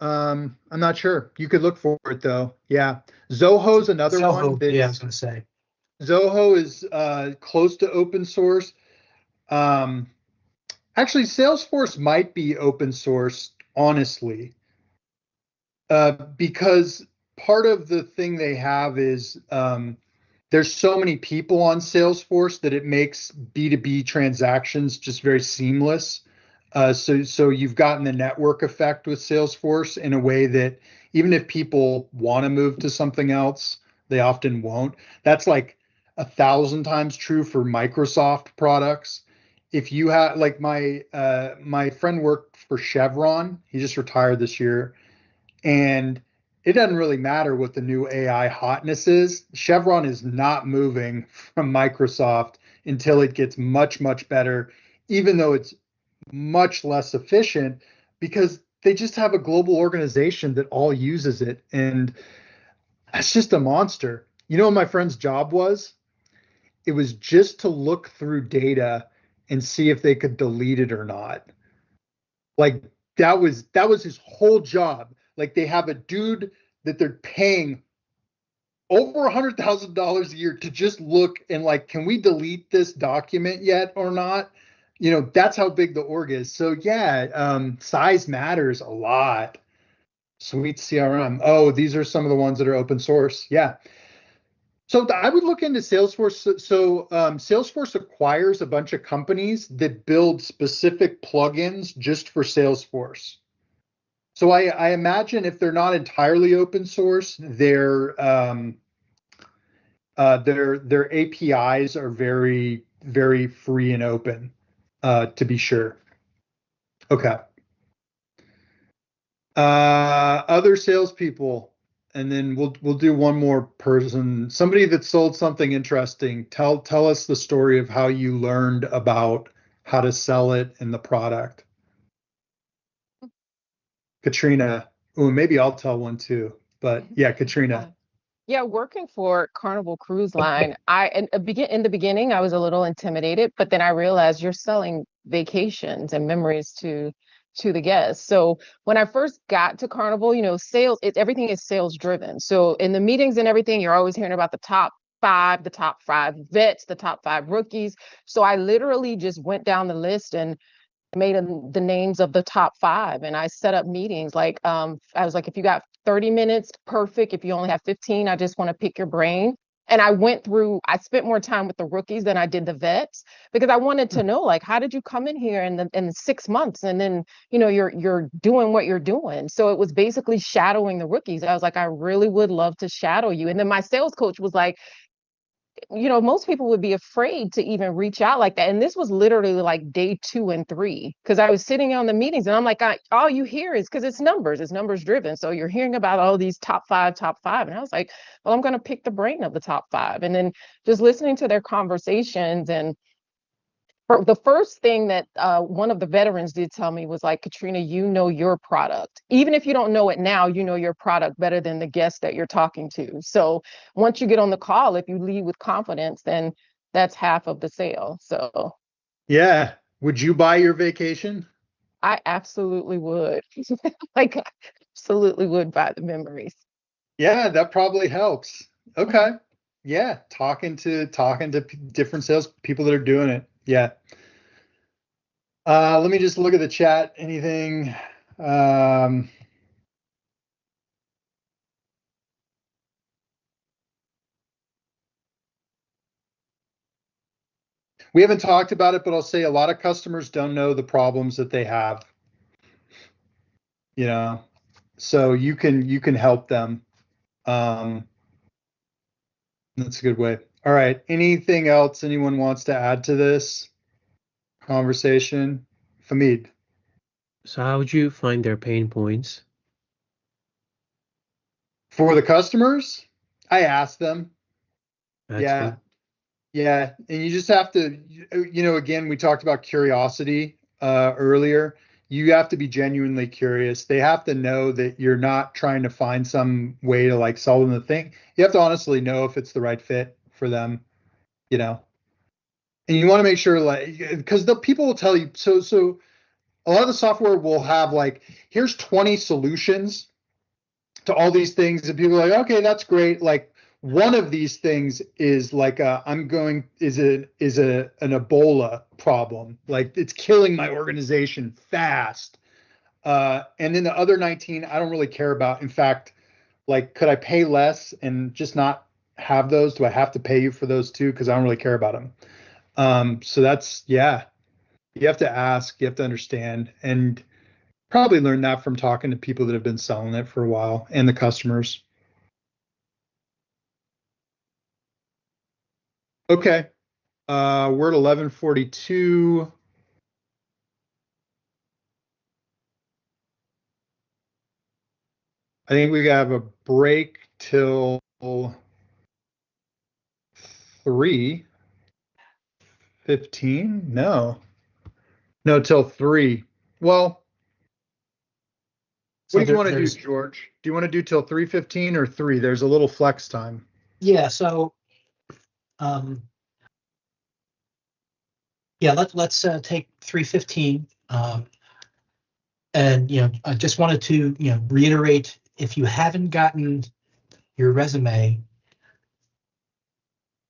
I'm not sure. You could look for it though. Yeah. Zoho's another one Zoho, yeah, I was that's gonna say. Zoho is close to open source. Actually, Salesforce might be open source, honestly, because part of the thing they have is there's so many people on Salesforce that it makes B2B transactions just very seamless. So you've gotten the network effect with Salesforce in a way that even if people want to move to something else, they often won't. That's like 1,000 times true for Microsoft products. If you have like my friend worked for Chevron, he just retired this year, and it doesn't really matter what the new AI hotness is. Chevron is not moving from Microsoft until it gets much, much better, even though it's much less efficient because they just have a global organization that all uses it. And that's just a monster. You know what my friend's job was? It was just to look through data and see if they could delete it or not. Like that was his whole job. Like they have a dude that they're paying over $100,000 a year to just look and like, can we delete this document yet or not? That's how big the org is. So yeah, size matters a lot. Sweet CRM. Oh, these are some of the ones that are open source. Yeah. So I would look into Salesforce. So Salesforce acquires a bunch of companies that build specific plugins just for Salesforce. So I imagine if they're not entirely open source, their APIs are very, very free and open, to be sure. Okay. Other salespeople, and then we'll do one more person. Somebody that sold something interesting. Tell us the story of how you learned about how to sell it and the product. Katrina. Oh, maybe I'll tell one too. But yeah, Katrina. Yeah, working for Carnival Cruise Line, in the beginning I was a little intimidated, but then I realized you're selling vacations and memories to the guests. So when I first got to Carnival, sales, everything is sales driven. So in the meetings and everything, you're always hearing about the top five vets, the top 5 rookies. So I literally just went down the list and made the names of the top 5, and I set up meetings. Like I was like, if you got 30 minutes, perfect. If you only have 15, I just want to pick your brain. And I spent more time with the rookies than I did the vets because I wanted to know, like, how did you come in here in 6 months and then you're doing what you're doing. So it was basically shadowing the rookies. I was like, I really would love to shadow you. And then my sales coach was like, most people would be afraid to even reach out like that. And this was literally like day 2 and 3, because I was sitting on the meetings and I'm like, all you hear is, because it's numbers driven. So you're hearing about all these top five. And I was like, well, I'm going to pick the brain of the top 5. And then just listening to their conversations. And the first thing that one of the veterans did tell me was like, Katrina, you know your product. Even if you don't know it now, you know your product better than the guest that you're talking to. So once you get on the call, if you lead with confidence, then that's half of the sale. So Yeah. Would you buy your vacation? I absolutely would. Like, absolutely would buy the memories. Yeah, that probably helps. Okay. Yeah, talking to different sales people that are doing it. Yeah. Let me just look at the chat. Anything? We haven't talked about it, but I'll say a lot of customers don't know the problems that they have. So you can help them. That's a good way. All right. Anything else anyone wants to add to this conversation? Hamid. So how would you find their pain points? For the customers, I asked them. That's Yeah. fun. Yeah. And you just have to, again, we talked about curiosity earlier. You have to be genuinely curious. They have to know that you're not trying to find some way to like sell them the thing. You have to honestly know if it's the right fit for them, and you want to make sure like, because the people will tell you, so a lot of the software will have like, here's 20 solutions to all these things, and people are like, okay, that's great. Like one of these things is like an Ebola problem. Like it's killing my organization fast. And then the other 19, I don't really care about. In fact, like, could I pay less and just not have those? Do I have to pay you for those too? Because I don't really care about them. So that's, yeah, you have to ask, you have to understand, and probably learn that from talking to people that have been selling it for a while and the customers. Okay. We're at 11:42. I think we have a break till 3:15. No, till 3. Well, So what do you want to do, there's George? Do you want to do till 3:15 or 3? There's a little flex time. yeah. So um, yeah, let's take 3:15. And I just wanted to reiterate, if you haven't gotten your resume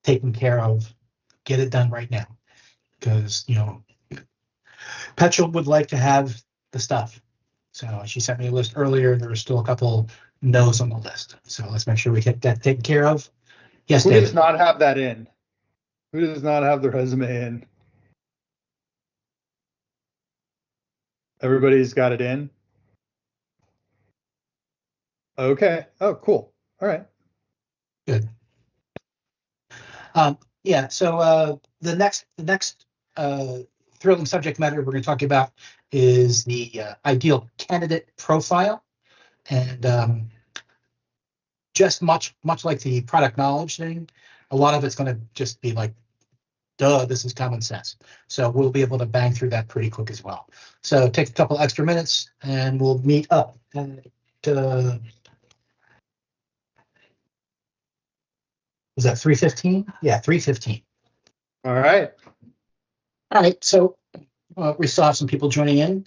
taken care of, get it done right now, because Petrol would like to have the stuff. So she sent me a list earlier. There were still a couple no's on the list. So let's make sure we get that taken care of. Yes, Who David. does not have that in? Who does not have the resume in? Everybody's got it in? Okay. Oh, cool. All right. Good. Yeah. So the next thrilling subject matter we're going to talk about is the ideal candidate profile, and just much like the product knowledge thing, a lot of it's going to just be like, duh, this is common sense. So we'll be able to bang through that pretty quick as well. So take a couple extra minutes and we'll meet up to, was that 3:15? Yeah, 3:15. All right. All right. So we still have some people joining in,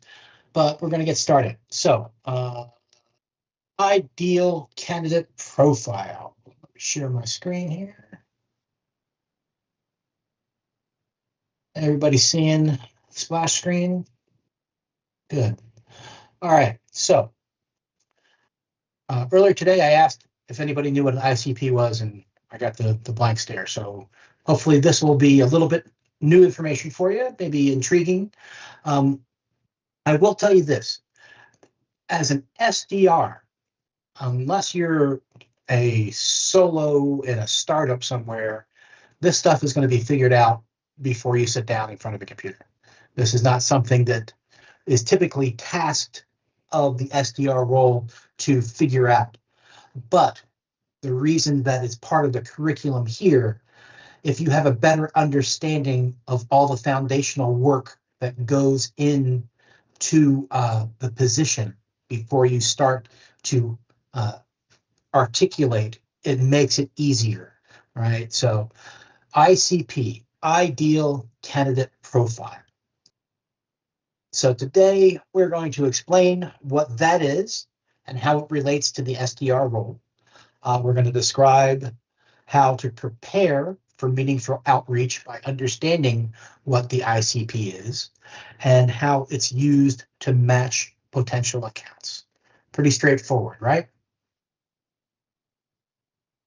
but we're going to get started. So ideal candidate profile. Let me share my screen here. Everybody seeing splash screen? Good. All right. So earlier today, I asked if anybody knew what an ICP was, and I got the blank stare. So hopefully this will be a little bit new information for you, maybe intriguing. I will tell you this. As an SDR, unless you're a solo in a startup somewhere, this stuff is going to be figured out before you sit down in front of a computer. This is not something that is typically tasked of the SDR role to figure out. But the reason that it's part of the curriculum here, if you have a better understanding of all the foundational work that goes in to the position before you start to articulate, it makes it easier, right? So ICP, ideal candidate profile. So today we're going to explain what that is and how it relates to the SDR role. We're going to describe how to prepare for meaningful outreach by understanding what the ICP is and how it's used to match potential accounts. Pretty straightforward, right?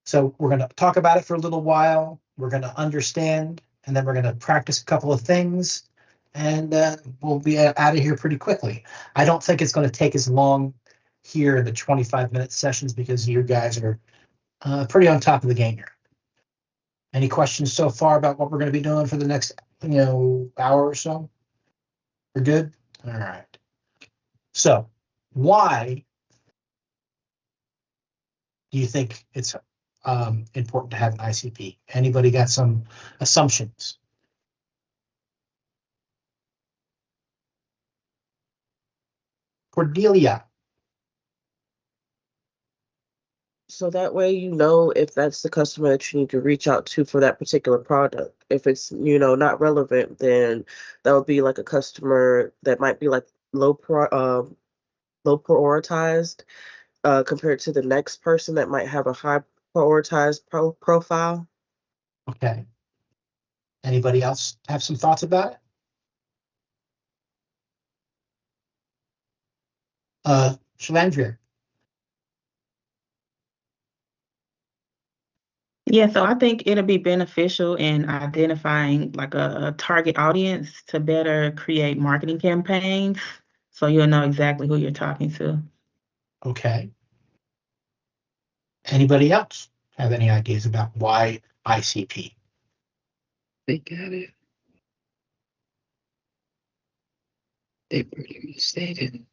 So we're going to talk about it for a little while. We're going to understand, and then we're going to practice a couple of things, and we'll be out of here pretty quickly. I don't think it's going to take as long here in the 25-minute sessions because you guys are pretty on top of the game here. Any questions so far about what we're going to be doing for the next, hour or so? We're good? All right. So why do you think it's important to have an ICP? Anybody got some assumptions? Cordelia. So that way you know if that's the customer that you need to reach out to for that particular product. If it's, not relevant, then that would be like a customer that might be like low prioritized compared to the next person that might have a high prioritized profile. Okay. Anybody else have some thoughts about it? Shalandria. Yeah, so I think it'll be beneficial in identifying like a target audience to better create marketing campaigns. So you'll know exactly who you're talking to. Okay. Anybody else have any ideas about why ICP? They got it. They pretty much stated.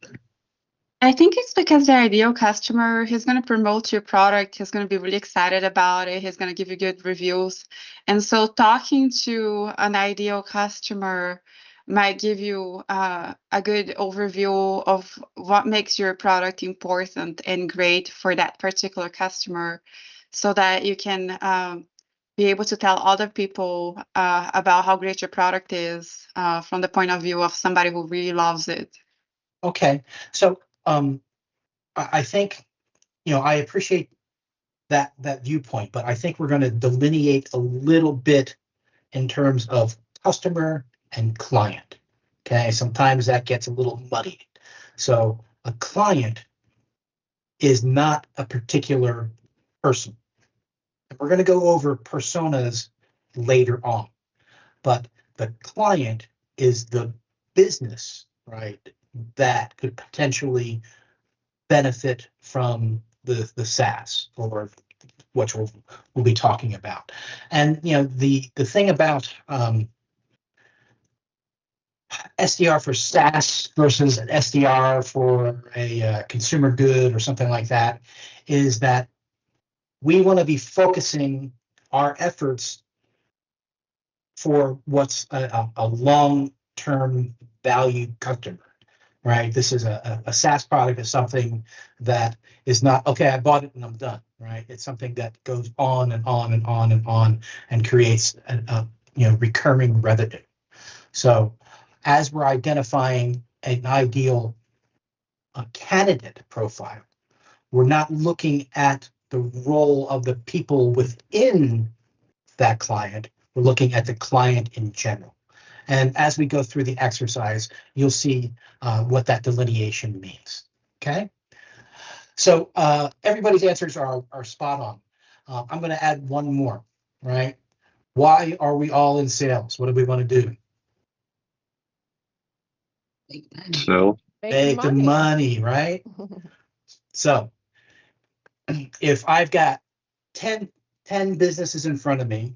I think it's because the ideal customer, he's going to promote your product. He's going to be really excited about it. He's going to give you good reviews. And so talking to an ideal customer might give you a good overview of what makes your product important and great for that particular customer so that you can be able to tell other people about how great your product is from the point of view of somebody who really loves it. Okay. So I think, I appreciate that viewpoint, but I think we're going to delineate a little bit in terms of customer and client. Okay, sometimes that gets a little muddied. So a client is not a particular person. And we're going to go over personas later on, but the client is the business, right, that could potentially benefit from the SaaS or which we'll be talking about. And the thing about SDR for SaaS versus an SDR for a consumer good or something like that is that we want to be focusing our efforts for what's a long-term value customer. Right, this is a SaaS product is something that is not, okay, I bought it and I'm done, right? It's something that goes on and on and on and on and creates a recurring revenue. So as we're identifying an ideal candidate profile, we're not looking at the role of the people within that client, we're looking at the client in general. And as we go through the exercise, you'll see what that delineation means. Okay. So everybody's answers are spot on. I'm going to add one more, right? Why are we all in sales? What do we want to do? So Make the money, right? So if I've got 10 businesses in front of me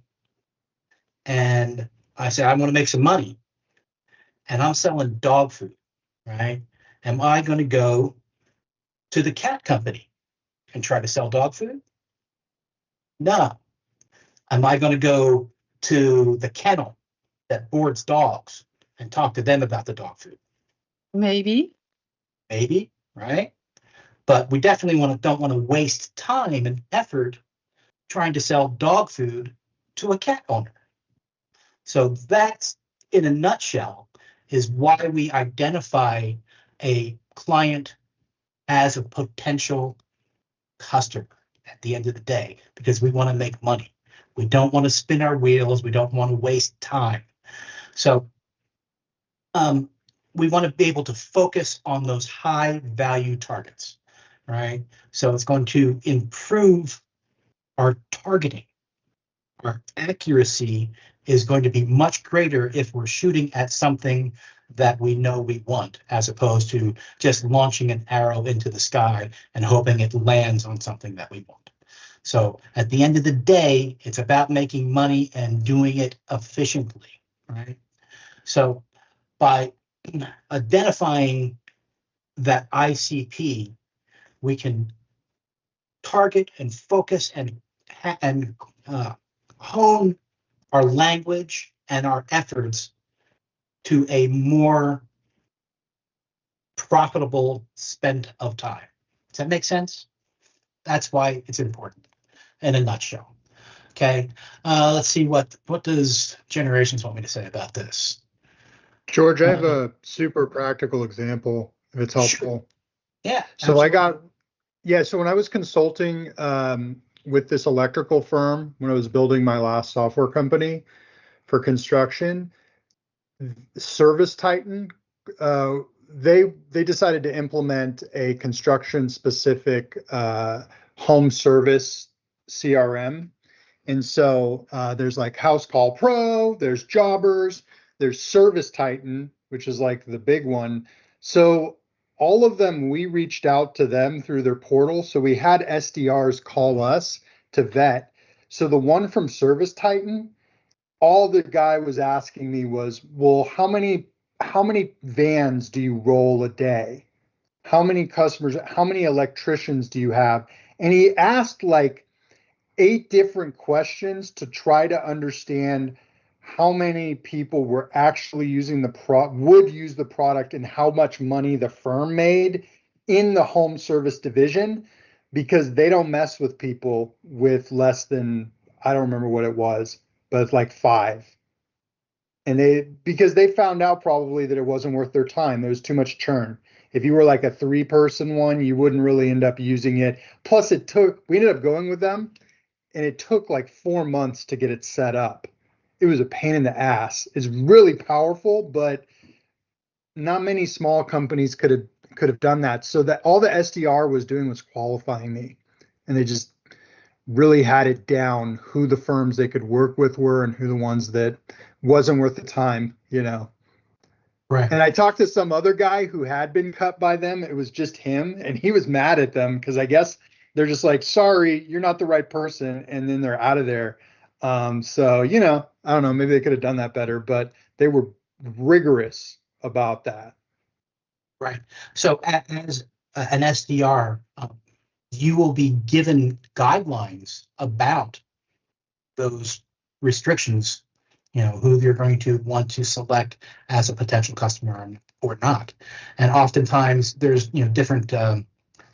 and I say, I want to make some money and I'm selling dog food, right? Am I going to go to the cat company and try to sell dog food? No. Am I going to go to the kennel that boards dogs and talk to them about the dog food? Maybe. Maybe, right? But we definitely don't want to waste time and effort trying to sell dog food to a cat owner. So that's, in a nutshell, is why we identify a client as a potential customer at the end of the day, because we want to make money. We don't want to spin our wheels. We don't want to waste time. So we want to be able to focus on those high value targets, right? So it's going to improve our targeting. Our accuracy is going to be much greater if we're shooting at something that we know we want, as opposed to just launching an arrow into the sky and hoping it lands on something that we want. So at the end of the day, it's about making money and doing it efficiently, right? So by identifying that ICP, we can target and focus and hone our language and our efforts to a more profitable spend of time. Does that make sense? That's why it's important in a nutshell. Okay, let's see what does Generations want me to say about this. George, I have a super practical example if it's helpful. Yeah. So so when I was consulting with this electrical firm, when I was building my last software company for construction, Service Titan, they decided to implement a construction specific home service CRM. And so there's like House Call Pro, there's Jobbers, there's Service Titan, which is like the big one. So all of them, we reached out to them through their portal. So we had SDRs call us to vet. So the one from Service Titan, all the guy was asking me was, well, how many vans do you roll a day? How many customers, how many electricians do you have? And he asked like 8 different questions to try to understand how many people were actually using would use the product and how much money the firm made in the home service division, because they don't mess with people with less than, I don't remember what it was, but it's like 5. And because they found out probably that it wasn't worth their time. There was too much churn. If you were like a 3-person one, you wouldn't really end up using it. Plus we ended up going with them, and it took like 4 months to get it set up. It was a pain in the ass. It's really powerful, but not many small companies could have done that. So that all the SDR was doing was qualifying me, and they just really had it down who the firms they could work with were and who the ones that wasn't worth the time, Right. And I talked to some other guy who had been cut by them. It was just him, and he was mad at them because I guess they're just like, sorry, you're not the right person, and then they're out of there. So I don't know, maybe they could have done that better, but they were rigorous about that. Right. So as an SDR, you will be given guidelines about those restrictions, who you're going to want to select as a potential customer or not. And oftentimes there's, different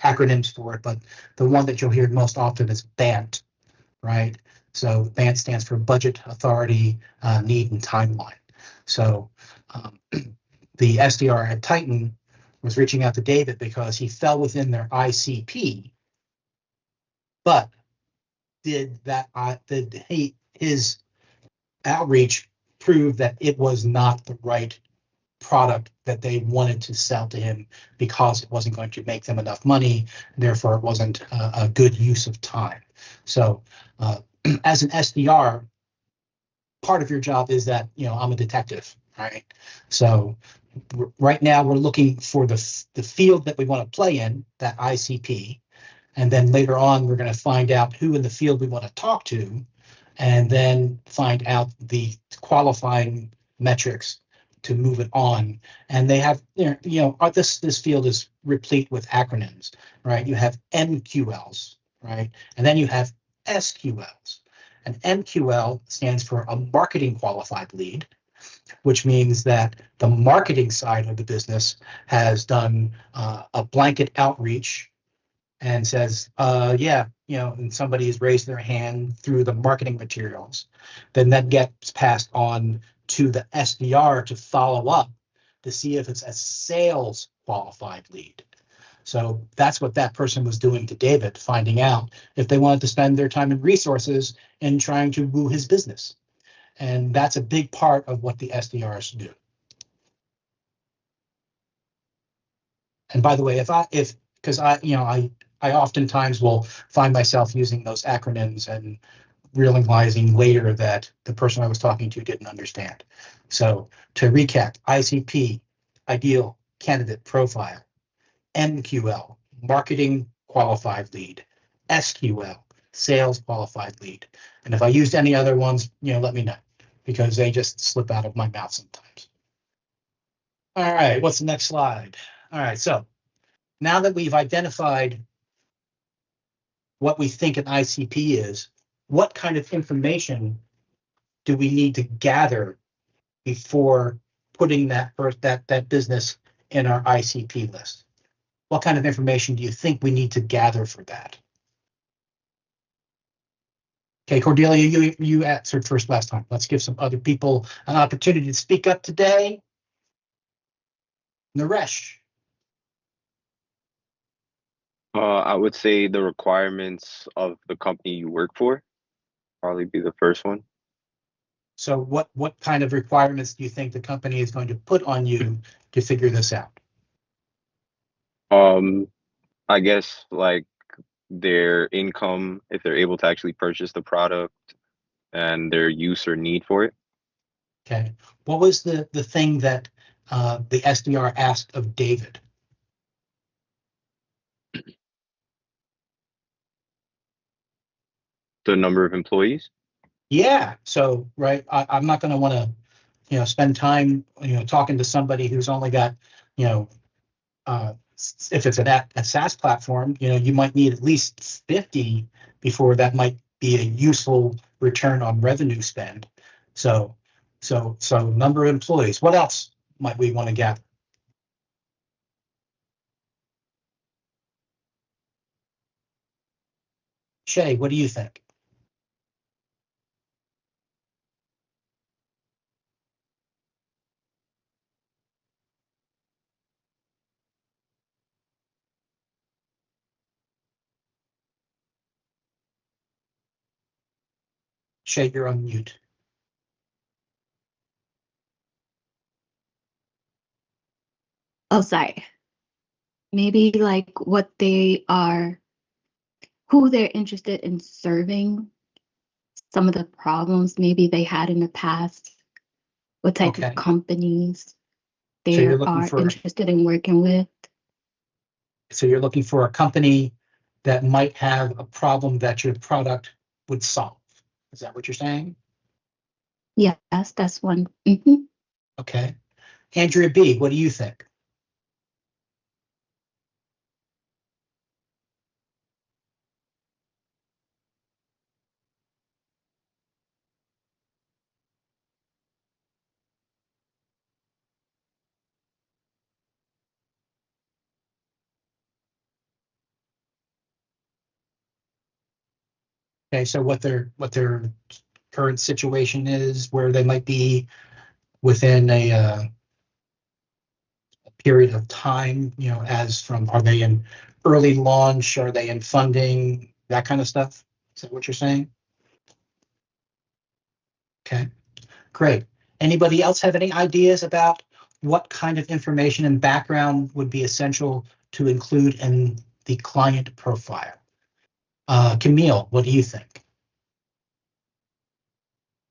acronyms for it, but the one that you'll hear most often is BANT, right? So BANT stands for Budget, Authority, Need, and Timeline. So the SDR at Titan was reaching out to David because he fell within their ICP, but did his outreach prove that it was not the right product that they wanted to sell to him because it wasn't going to make them enough money, therefore it wasn't a good use of time. So as an SDR, part of your job is that, I'm a detective, right? So right now we're looking for the field that we want to play in, that ICP, and then later on we're going to find out who in the field we want to talk to, and then find out the qualifying metrics to move it on. And they have, this field is replete with acronyms, right? You have MQLs, right? And then you have SQLs. And MQL stands for a marketing qualified lead, which means that the marketing side of the business has done a blanket outreach and says, and somebody has raised their hand through the marketing materials, then that gets passed on to the SDR to follow up to see if it's a sales qualified lead. So that's what that person was doing to David, finding out if they wanted to spend their time and resources in trying to woo his business. And that's a big part of what the SDRs do. And by the way, because I oftentimes will find myself using those acronyms and realizing later that the person I was talking to didn't understand. So to recap, ICP, ideal candidate profile, MQL, marketing qualified lead, SQL, sales qualified lead. And if I used any other ones, let me know, because they just slip out of my mouth sometimes. All right, what's the next slide? All right, so now that we've identified what we think an ICP is, what kind of information do we need to gather before putting that business in our ICP list? What kind of information do you think we need to gather for that? Okay, Cordelia, you answered first last time. Let's give some other people an opportunity to speak up today. Naresh. I would say the requirements of the company you work for probably be the first one. So what kind of requirements do you think the company is going to put on you to figure this out? I guess like their income, if they're able to actually purchase the product, and their use or need for it. Okay. What was the thing that the SDR asked of David? The number of employees? Yeah. So, right, I'm not going to want to, spend time, talking to somebody who's only got, if it's a SaaS platform, you might need at least 50 before that might be a useful return on revenue spend. So number of employees. What else might we want to gather? Shay, what do you think? Shay, you're on mute. Oh, sorry. Maybe like what they are, who they're interested in serving, some of the problems maybe they had in the past, what type Okay. of companies So they you're looking are for interested in working with. So you're looking for a company that might have a problem that your product would solve. Is that what you're saying? Yes, that's one. Okay. Andrea B, what do you think? Okay, so what their current situation is, where they might be within a period of time, as from, are they in early launch, are they in funding, that kind of stuff? Is that what you're saying? Okay, great. Anybody else have any ideas about what kind of information and background would be essential to include in the client profile? Camille, what do you think?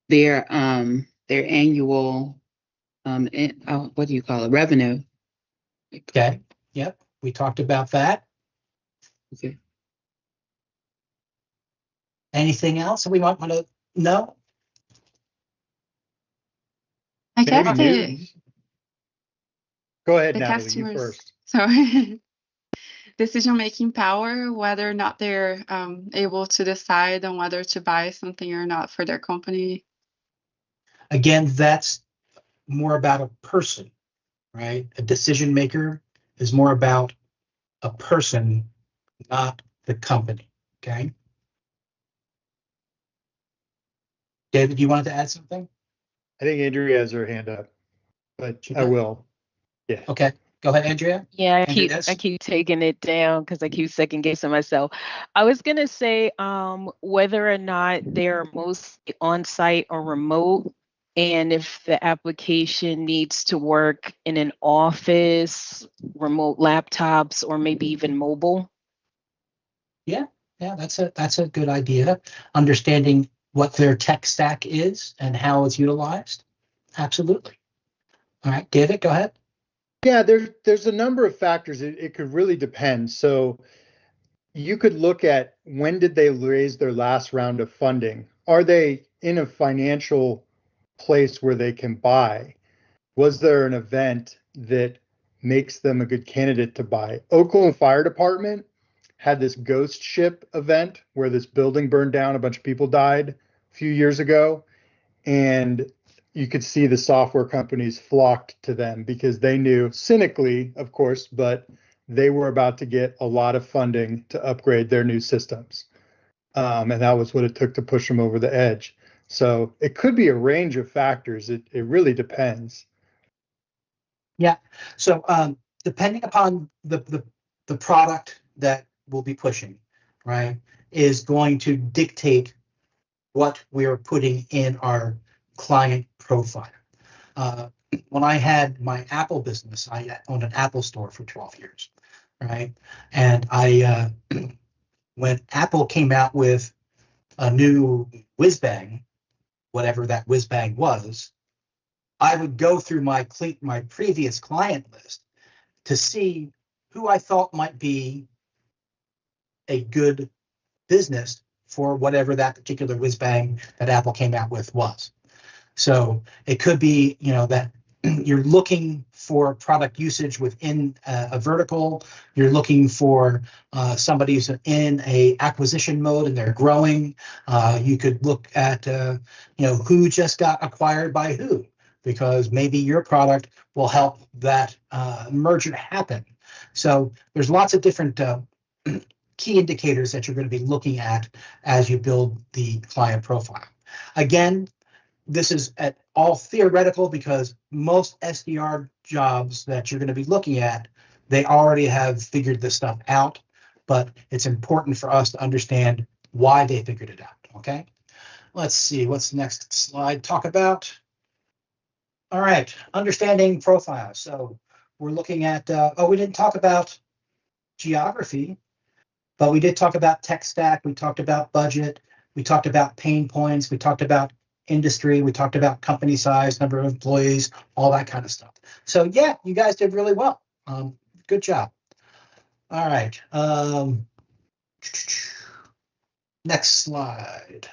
Their annual what do you call it? Revenue. Okay, yep, we talked about that. Okay. Anything else that we might want to know? I guess Go ahead, the Natalie, you customers, first. sorry, decision-making power, whether or not they're able to decide on whether to buy something or not for their company. Again, that's more about a person, right? A decision maker is more about a person, not the company. Okay. David, you wanted to add something? I think Andrea has her hand up, but I will. Yeah. Okay. Go ahead, Andrea. Yeah, Andrea, I keep taking it down because I keep second guessing myself. I was gonna say whether or not they're mostly on site or remote, and if the application needs to work in an office, remote laptops, or maybe even mobile. Yeah, that's a good idea. Understanding what their tech stack is and how it's utilized. Absolutely. All right, David, go ahead. Yeah, there's a number of factors. It could really depend. So you could look at when did they raise their last round of funding? Are they in a financial place where they can buy? Was there an event that makes them a good candidate to buy? Oklahoma Fire Department had this ghost ship event where this building burned down, a bunch of people died a few years ago, and you could see the software companies flocked to them because they knew, cynically, of course, but they were about to get a lot of funding to upgrade their new systems. And that was what it took to push them over the edge. So it could be a range of factors. It really depends. Yeah. So depending upon the product that we'll be pushing, right, is going to dictate what we're putting in our client profile. When I had my Apple business, I owned an Apple store for 12 years, right? And I when Apple came out with a new whiz bang, whatever that whiz bang was, I would go through my previous client list to see who I thought might be a good business for whatever that particular whiz bang that Apple came out with was. So it could be, that you're looking for product usage within a vertical. You're looking for somebody who's in a acquisition mode and they're growing. You could look at, who just got acquired by who, because maybe your product will help that merger happen. So there's lots of different key indicators that you're going to be looking at as you build the client profile. Again, this is at all theoretical because most SDR jobs that you're going to be looking at, they already have figured this stuff out, but it's important for us to understand why they figured it out, okay? Let's see, what's the next slide talk about? All right, understanding profiles. So we're looking at, we didn't talk about geography, but we did talk about tech stack, we talked about budget, we talked about pain points, we talked about industry, we talked about company size, number of employees, all that kind of stuff. So yeah, you guys did really well. Good job. All right. Next slide.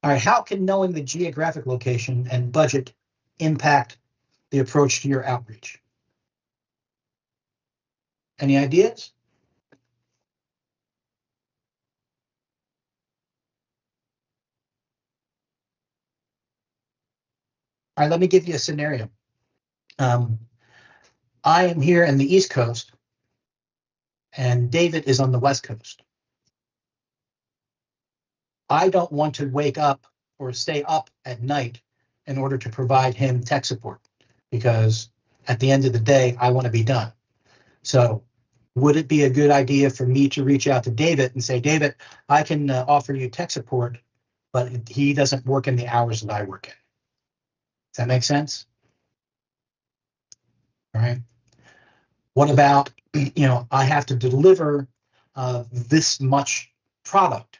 All right, how can knowing the geographic location and budget impact the approach to your outreach? Any ideas? All right, let me give you a scenario. I am here in the East Coast, and David is on the West Coast. I don't want to wake up or stay up at night in order to provide him tech support, because at the end of the day, I want to be done. So would it be a good idea for me to reach out to David and say, David, I can offer you tech support, but he doesn't work in the hours that I work in? Does that make sense? All right. What about, I have to deliver this much product,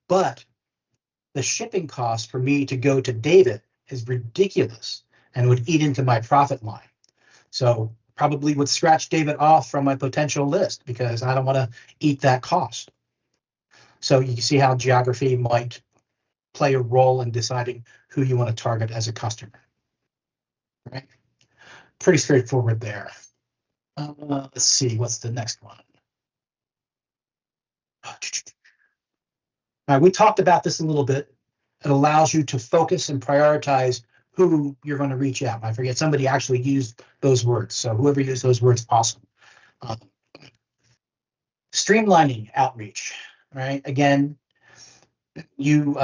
but the shipping cost for me to go to David is ridiculous and would eat into my profit line. So probably would scratch David off from my potential list because I don't want to eat that cost. So you can see how geography might play a role in deciding who you want to target as a customer. Right? Pretty straightforward there. Let's see, what's the next one? All right, we talked about this a little bit. It allows you to focus and prioritize who you're going to reach out. I forget, somebody actually used those words. So whoever used those words, awesome. Streamlining outreach, right? Again, you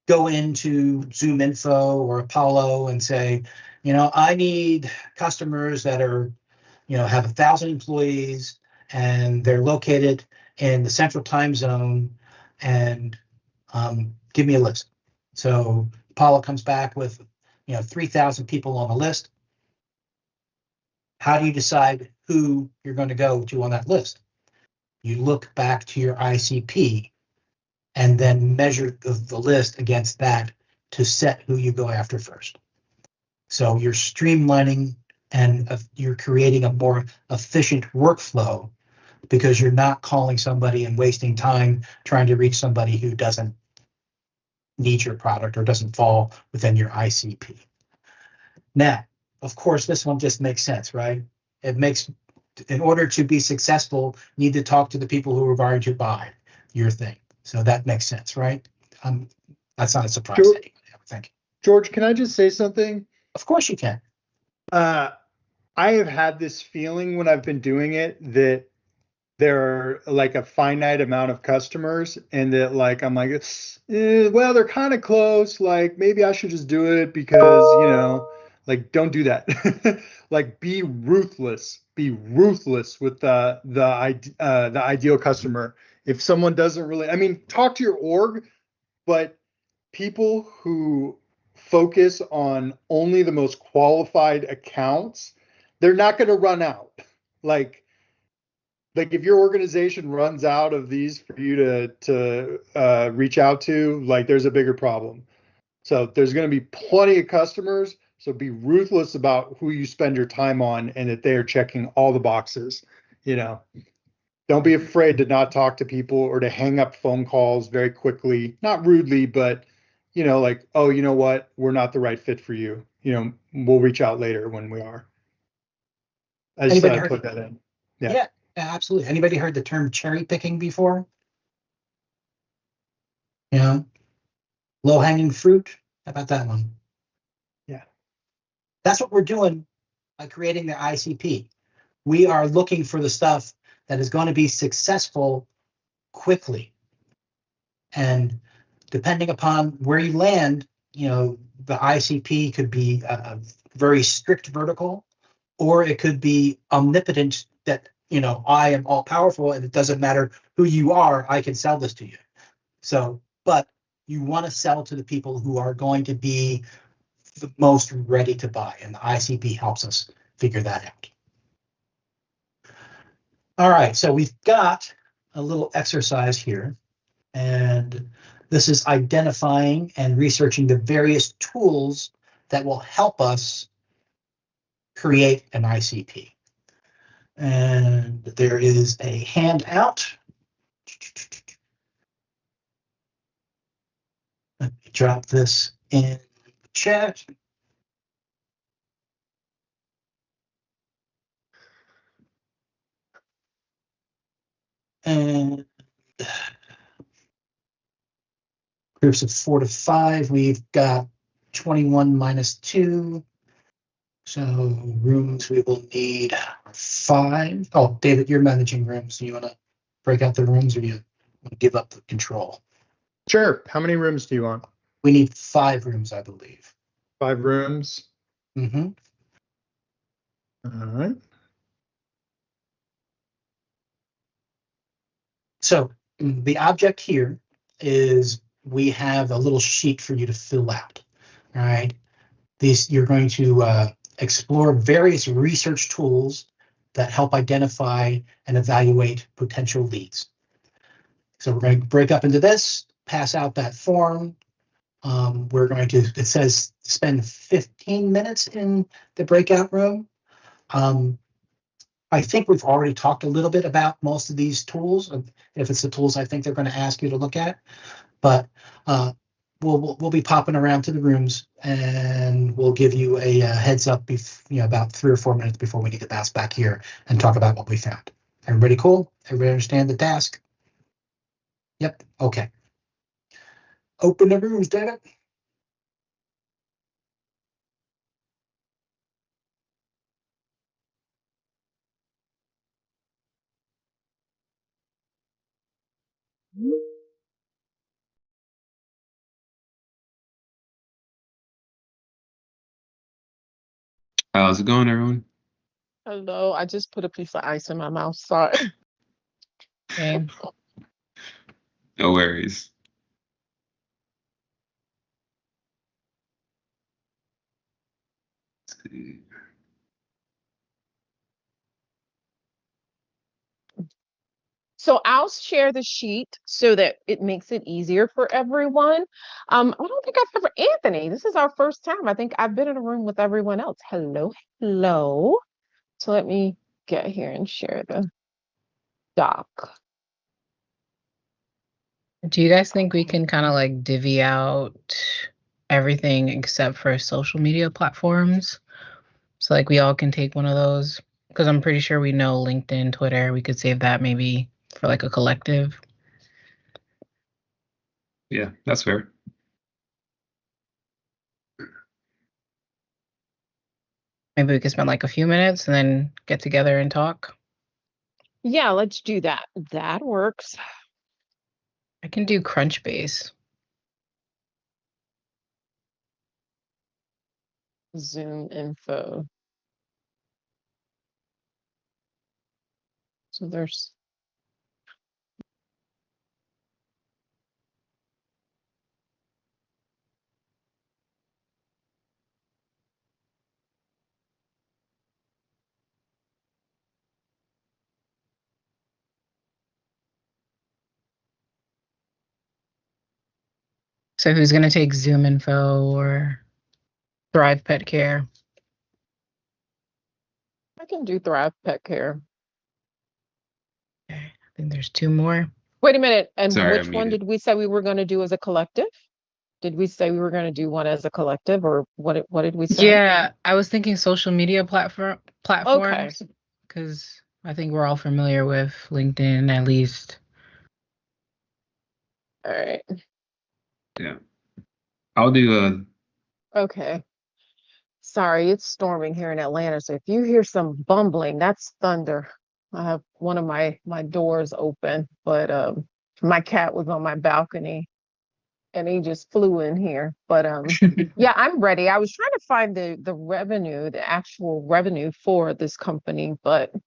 go into Zoom Info or Apollo and say, I need customers that are, have 1,000 employees and they're located in the central time zone, and give me a list. So Apollo comes back with 3,000 people on the list. How do you decide who you're going to go to on that list? You look back to your ICP and then measure the list against that to set who you go after first. So you're streamlining and you're creating a more efficient workflow because you're not calling somebody and wasting time trying to reach somebody who doesn't need your product or doesn't fall within your ICP. Now, of course, this one just makes sense, right? It makes, in order to be successful, you need to talk to the people who are going to buy your thing. So that makes sense, right? That's not a surprise to anybody, I would think. George, can I just say something? Of course you can. I have had this feeling when I've been doing it that there are like a finite amount of customers, and that like I'm like, well, they're kind of close. Like maybe I should just do it because like don't do that. Like be ruthless. Be ruthless with the ideal customer. If someone doesn't really, I mean, talk to your org, but people who focus on only the most qualified accounts, they're not going to run out. Like if your organization runs out of these for you to reach out to, like there's a bigger problem. So there's going to be plenty of customers. So be ruthless about who you spend your time on, and that they are checking all the boxes. Don't be afraid to not talk to people or to hang up phone calls very quickly, not rudely, but like, oh, you know what? We're not the right fit for you. We'll reach out later when we are. I just thought I'd put that in. Yeah, absolutely. Anybody heard the term cherry picking before? Low hanging fruit. How about that one? Yeah. That's what we're doing by creating the ICP. We are looking for the stuff that is going to be successful quickly. And depending upon where you land, the ICP could be a very strict vertical, or it could be omnipotent that, I am all powerful and it doesn't matter who you are, I can sell this to you. So, but you want to sell to the people who are going to be the most ready to buy, and the ICP helps us figure that out. All right, so we've got a little exercise here, and this is identifying and researching the various tools that will help us create an ICP. And there is a handout. Let me drop this in the chat. And groups of 4 to 5, we've got 21 minus 2. So rooms, we will need 5. Oh, David, you're managing rooms. Do you want to break out the rooms, or do you want to give up the control? Sure. How many rooms do you want? We need 5 rooms, I believe. 5 rooms? Mm-hmm. All right. So the object here is we have a little sheet for you to fill out. All right. You're going to explore various research tools that help identify and evaluate potential leads. So we're going to break up into this, pass out that form. We're going to, it says spend 15 minutes in the breakout room. I think we've already talked a little bit about most of these tools, if it's the tools I think they're going to ask you to look at. But we'll be popping around to the rooms, and we'll give you a heads up about 3 or 4 minutes before we need to bounce back here and talk about what we found. Everybody cool? Everybody understand the task? Yep. Okay. Open the rooms, David. How's it going, everyone? Hello, I just put a piece of ice in my mouth. Sorry. Same. No worries. Let's see. So I'll share the sheet so that it makes it easier for everyone. I don't think I've ever, Anthony, this is our first time. I think I've been in a room with everyone else. Hello, hello. So let me get here and share the doc. Do you guys think we can kind of like divvy out everything except for social media platforms? So like we all can take one of those? Because I'm pretty sure we know LinkedIn, Twitter. We could save that maybe for like a collective. Yeah, that's fair. Maybe we could spend like a few minutes and then get together and talk. Yeah, let's do that. That works. I can do Crunchbase. Zoom info. So there's So who's gonna take Zoom info or Thrive Pet Care? I can do Thrive Pet Care. Okay, I think there's two more. Wait a minute. And Sorry, which I'm one muted. did we say we were going to do as a collective? Did we say we were going to do one as a collective, or what did we say? Yeah, I was thinking social media Okay. platforms because I think we're all familiar with LinkedIn at least. All right. Yeah. I'll do Okay. Sorry, it's storming here in Atlanta, so if you hear some bumbling, that's thunder. I have one of my doors open, but my cat was on my balcony and he just flew in here. But yeah, I'm ready. I was trying to find the revenue, the actual revenue for this company, but let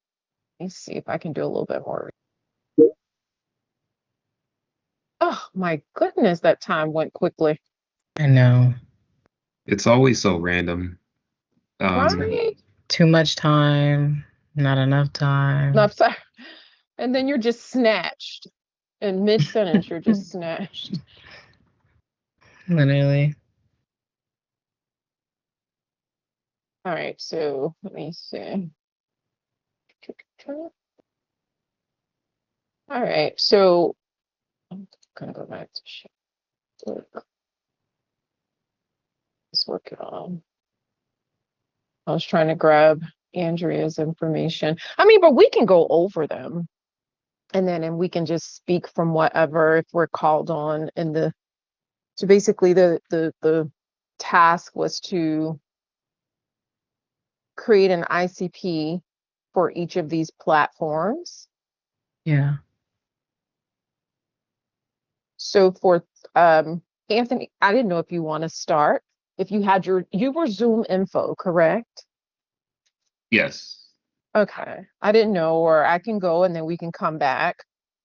me see if I can do a little bit more. Oh my goodness, that time went quickly. I know. it's always so random. Right? Too much time, not enough time. No, I'm sorry. And then you're just snatched. In mid-sentence, you're just snatched. Literally. All right, so let me see. All right, so I'm gonna go back to share. Let's work it on. I was trying to grab Andrea's information. I mean, but we can go over them and we can just speak from whatever if we're called on in the so basically the task was to create an ICP for each of these platforms. Yeah. So for Anthony, I didn't know if you want to start. If you had you were Zoom info, correct? Yes. Okay. I didn't know, or I can go and then we can come back.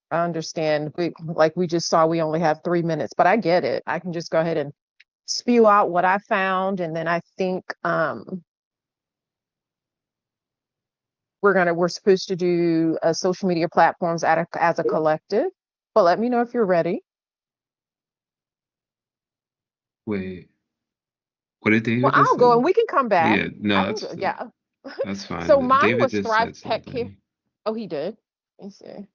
I understand. We just saw we only have 3 minutes, but I get it. I can just go ahead and spew out what I found, and then I think we're supposed to do social media platforms as a collective. But let me know if you're ready. Wait. What did Well, David just I'll go and say? we can come back. Yeah, no, I can that's go, yeah. that's So fine. mine David was just Thrive said Pet Care. something. Oh, he did. Let me see.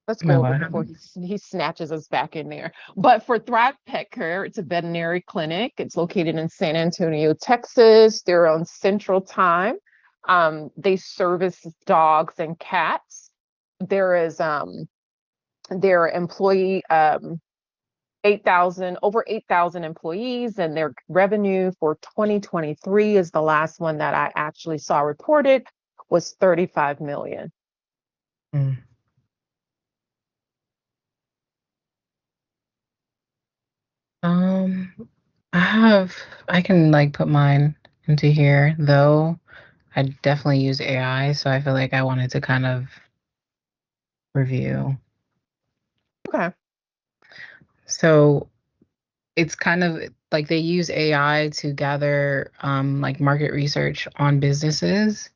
Let's No, go over I it before haven't. he snatches us back in there. But for Thrive Pet Care, it's a veterinary clinic. It's located in San Antonio, Texas. They're on Central Time. They service dogs and cats. There is their employee 8,000 over 8,000 employees, and their revenue for 2023 is the last one that I actually saw reported was 35 million. Mm. I can like put mine into here though. I definitely use AI, so I feel like I wanted to kind of review. Okay. So it's kind of like they use AI to gather like market research on businesses.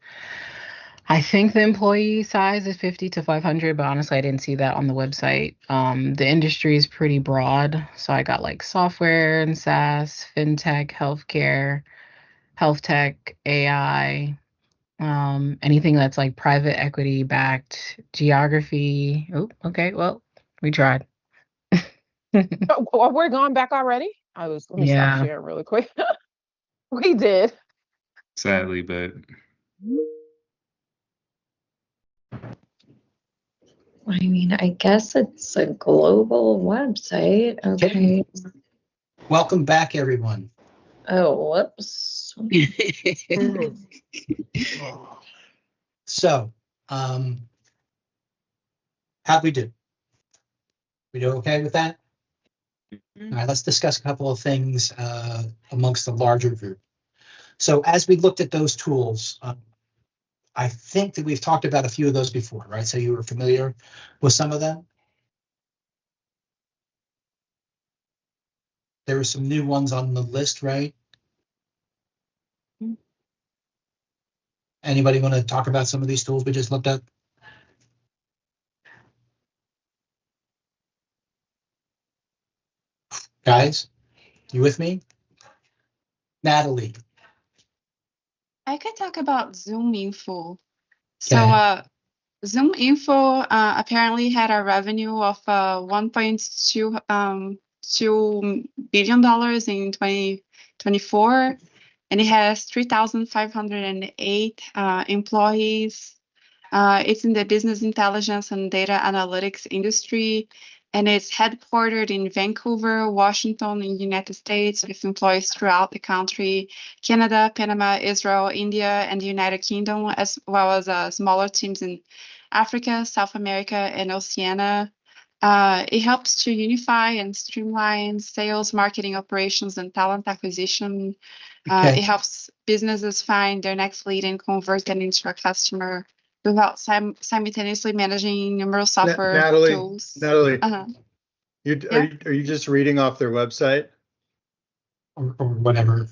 I think the employee size is 50 to 500, but honestly, I didn't see that on the website. The industry is pretty broad. So I got like software and SaaS, fintech, healthcare, health tech, AI, anything that's like private equity backed, geography. Oh, okay. Well, we tried. Oh, we're going back already? Let me stop Yeah. sharing really quick. We did. Sadly, but I mean, I guess it's a global website. Okay. Welcome back, everyone. Oh, whoops. So, how'd we do? We do okay with that? All right, let's discuss a couple of things amongst the larger group. So as we looked at those tools, I think that we've talked about a few of those before, right? So you were familiar with some of them? There were some new ones on the list, right? Anybody want to talk about some of these tools we just looked at? Guys, you with me? Natalie. I could talk about Zoom Info. Go ahead. So, Zoom Info apparently had a revenue of $1.2 $2 billion in 2024, and it has 3,508 employees. It's in the business intelligence and data analytics industry, and it's headquartered in Vancouver, Washington, in the United States, with employees throughout the country, Canada, Panama, Israel, India, and the United Kingdom, as well as smaller teams in Africa, South America, and Oceania. It helps to unify and streamline sales, marketing operations, and talent acquisition. It helps businesses find their next lead and convert them into a customer without simultaneously managing numerous software tools. Natalie, Uh-huh. are you just reading off their website? Or whatever.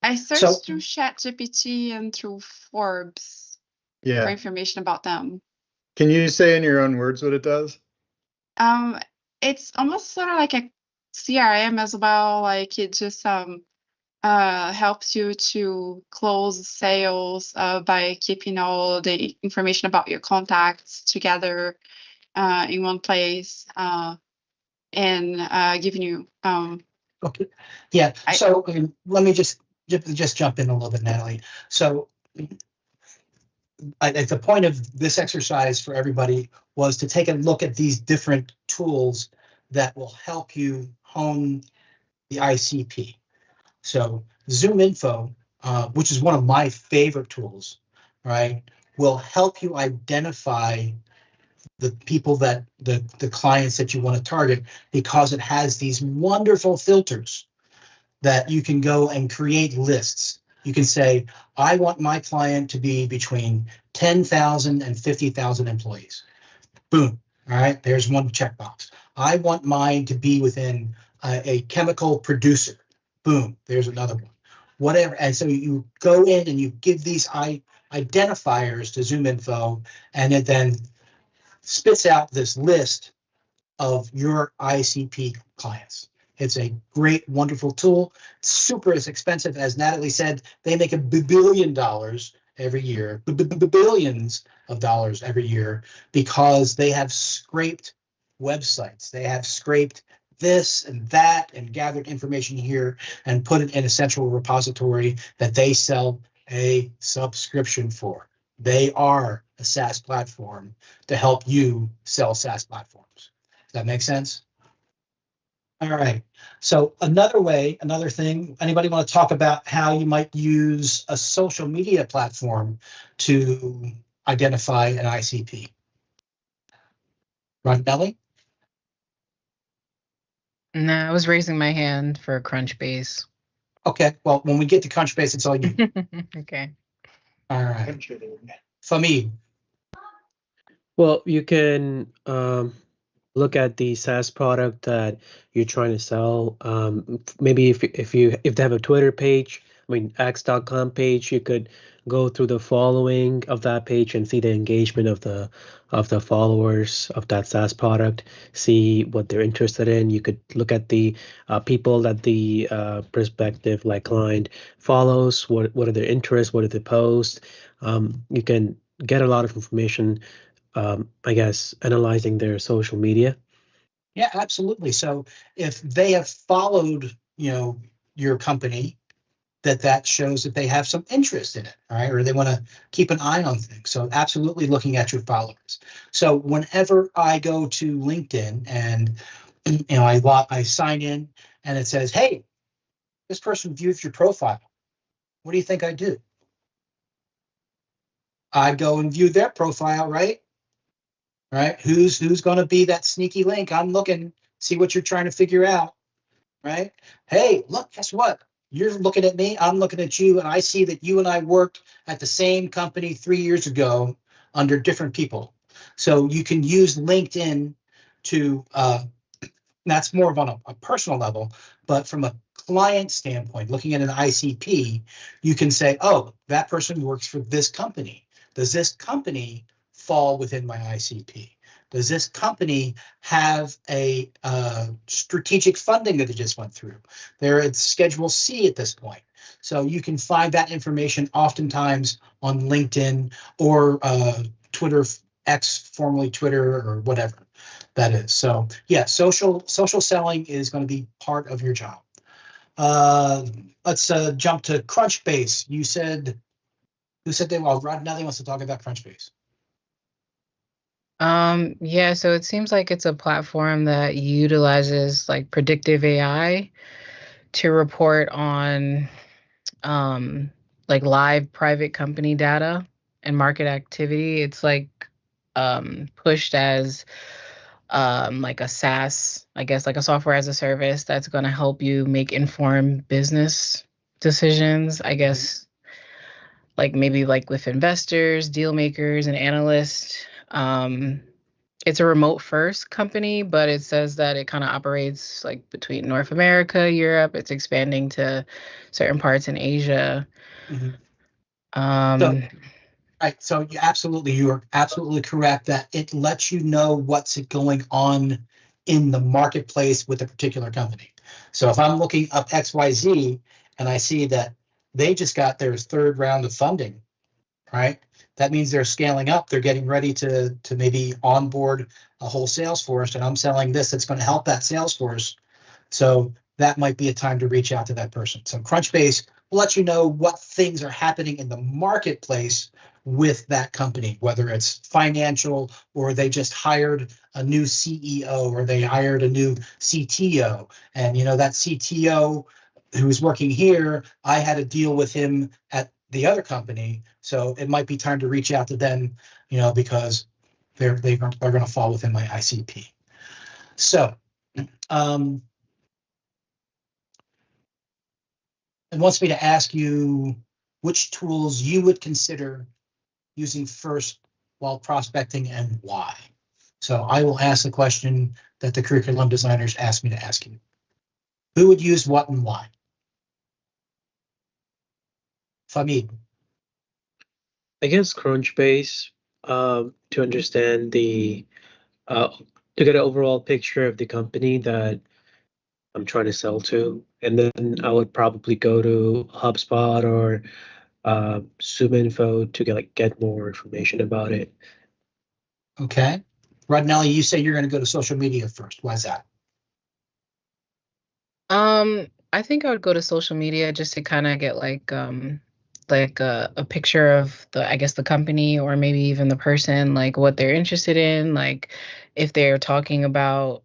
I searched through ChatGPT and through Forbes for information about them. Can you say in your own words what it does? It's almost sort of like a CRM as well. Like it just helps you to close sales by keeping all the information about your contacts together in one place and giving you. Okay. Yeah. So let me just jump in a little bit, Natalie. So at the point of this exercise for everybody was to take a look at these different tools that will help you hone the ICP. So Zoom Info, which is one of my favorite tools, right, will help you identify the people that the clients that you want to target because it has these wonderful filters that you can go and create lists. You can say, I want my client to be between 10,000 and 50,000 employees. Boom. All right, there's one checkbox. I want mine to be within a chemical producer. Boom, there's another one. Whatever. And so you go in and you give these identifiers to Zoom Info, and it then spits out this list of your ICP clients. It's a great, wonderful tool. Super as expensive as Natalie said. They make $1 billion every year, billions of dollars every year, because they have scraped websites. They have scraped this and that and gathered information here and put it in a central repository that they sell a subscription for. They are a SaaS platform to help you sell SaaS platforms. Does that make sense? All right. So another thing, anybody want to talk about how you might use a social media platform to identify an ICP? Right, Nelly? No, I was raising my hand for Crunchbase. Okay. Well, when we get to Crunchbase, it's all you. Okay. All right. Famid. Well, you can look at the SaaS product that you're trying to sell. Maybe if they have a Twitter page, I mean, X.com page, you could go through the following of that page and see the engagement of the followers of that SaaS product, see what they're interested in. You could look at the people that the prospective like client follows, what are their interests, what are they post. You can get a lot of information, I guess, analyzing their social media. Yeah, absolutely. So if they have followed, your company, that shows that they have some interest in it, all right, or they want to keep an eye on things. So absolutely looking at your followers. So whenever I go to LinkedIn and I sign in and it says, "Hey, this person viewed your profile," what do you think I do? I go and view their profile, right? Right? Who's going to be that sneaky link? I'm looking, see what you're trying to figure out, right? Hey, look, guess what? You're looking at me, I'm looking at you, and I see that you and I worked at the same company 3 years ago under different people. So you can use LinkedIn to, that's more of on a personal level, but from a client standpoint, looking at an ICP, you can say, oh, that person works for this company. Does this company fall within my ICP? Does this company have a strategic funding that it just went through? They're at Schedule C at this point. So you can find that information oftentimes on LinkedIn or Twitter, X, formerly Twitter, or whatever that is. So yeah, social selling is going to be part of your job. Let's jump to Crunchbase. Who said Rod Nelly wants to talk about Crunchbase. Yeah, so it seems like it's a platform that utilizes like predictive AI to report on like live private company data and market activity. It's like pushed as like a SaaS, I guess, like a software as a service that's going to help you make informed business decisions, I guess, like maybe like with investors, deal makers, and analysts. It's a remote first company, but it says that it kind of operates like between North America, Europe. It's expanding to certain parts in Asia. So, right. So you are absolutely correct that it lets you know what's going on in the marketplace with a particular company. So if I'm looking up XYZ and I see that they just got their third round of funding, right? That means they're scaling up. They're getting ready to maybe onboard a whole sales force, and I'm selling this that's going to help that sales force. So that might be a time to reach out to that person. So Crunchbase will let you know what things are happening in the marketplace with that company, whether it's financial or they just hired a new CEO or they hired a new CTO. And that CTO who's working here, I had a deal with him at the other company. So it might be time to reach out to them, because they're going to fall within my ICP. So, it wants me to ask you which tools you would consider using first while prospecting and why. So I will ask the question that the curriculum designers asked me to ask you. Who would use what and why? Famid. I guess Crunchbase, to understand to get an overall picture of the company that I'm trying to sell to, and then I would probably go to HubSpot or ZoomInfo to get more information about it. Okay. Rodnelli, you say you're going to go to social media first. Why is that? I think I would go to social media just to kind of get like a picture of I guess the company or maybe even the person, like what they're interested in, like if they're talking about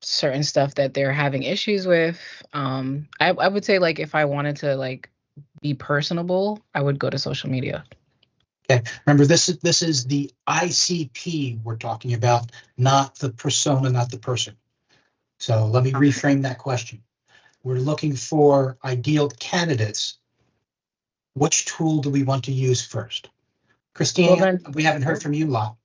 certain stuff that they're having issues with. I would say like if I wanted to like be personable, I would go to social media. Okay. Remember, this is the ICP we're talking about, not the persona, not the person. So let me reframe that question. We're looking for ideal candidates. Which tool do we want to use first? Christina, we haven't heard from you a lot.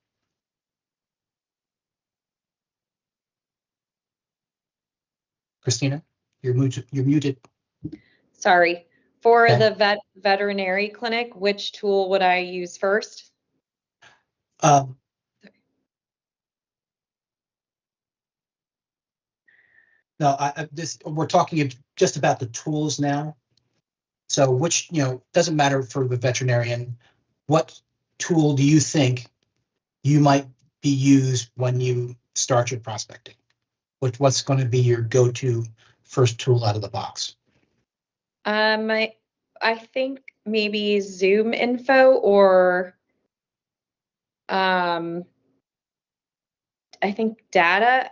Christina, you're muted. Sorry. For Okay. the veterinary clinic, which tool would I use first? Um, no, we're talking just about the tools now. So which, doesn't matter for the veterinarian. What tool do you think you might be used when you start your prospecting? What's going to be your go-to first tool out of the box? I think maybe Zoom info or I think data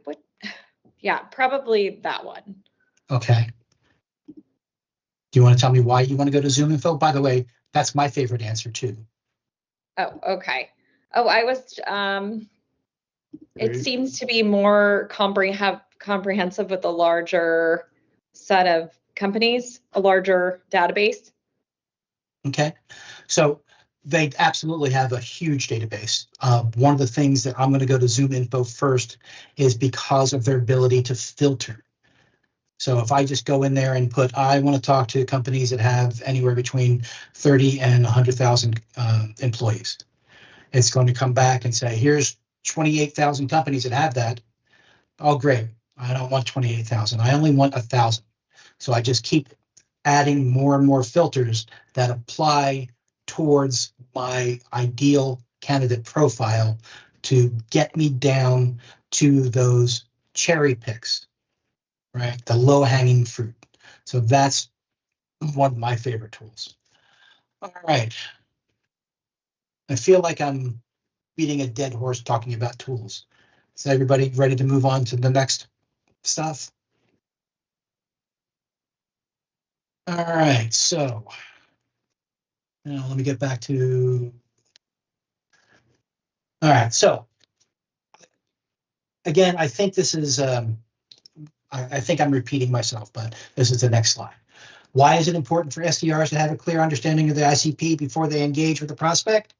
what? Yeah, probably that one. Okay. Do you want to tell me why you want to go to Zoom info? By the way, that's my favorite answer too. Oh, okay. Oh, it seems to be more comprehensive with a larger set of companies, a larger database. Okay. So they absolutely have a huge database. One of the things that I'm going to go to Zoom info first is because of their ability to filter. So if I just go in there and put, I want to talk to companies that have anywhere between 30 and 100,000 employees, it's going to come back and say, here's 28,000 companies that have that. Oh, great. I don't want 28,000. I only want 1,000. So I just keep adding more and more filters that apply towards my ideal candidate profile to get me down to those cherry picks, right? The low hanging fruit. So that's one of my favorite tools. All right. I feel like I'm beating a dead horse talking about tools. Is everybody ready to move on to the next stuff? All right, so now let me get back to. All right, so again, I think this is, I think I'm repeating myself, but this is the next slide. Why is it important for SDRs to have a clear understanding of the ICP before they engage with the prospect?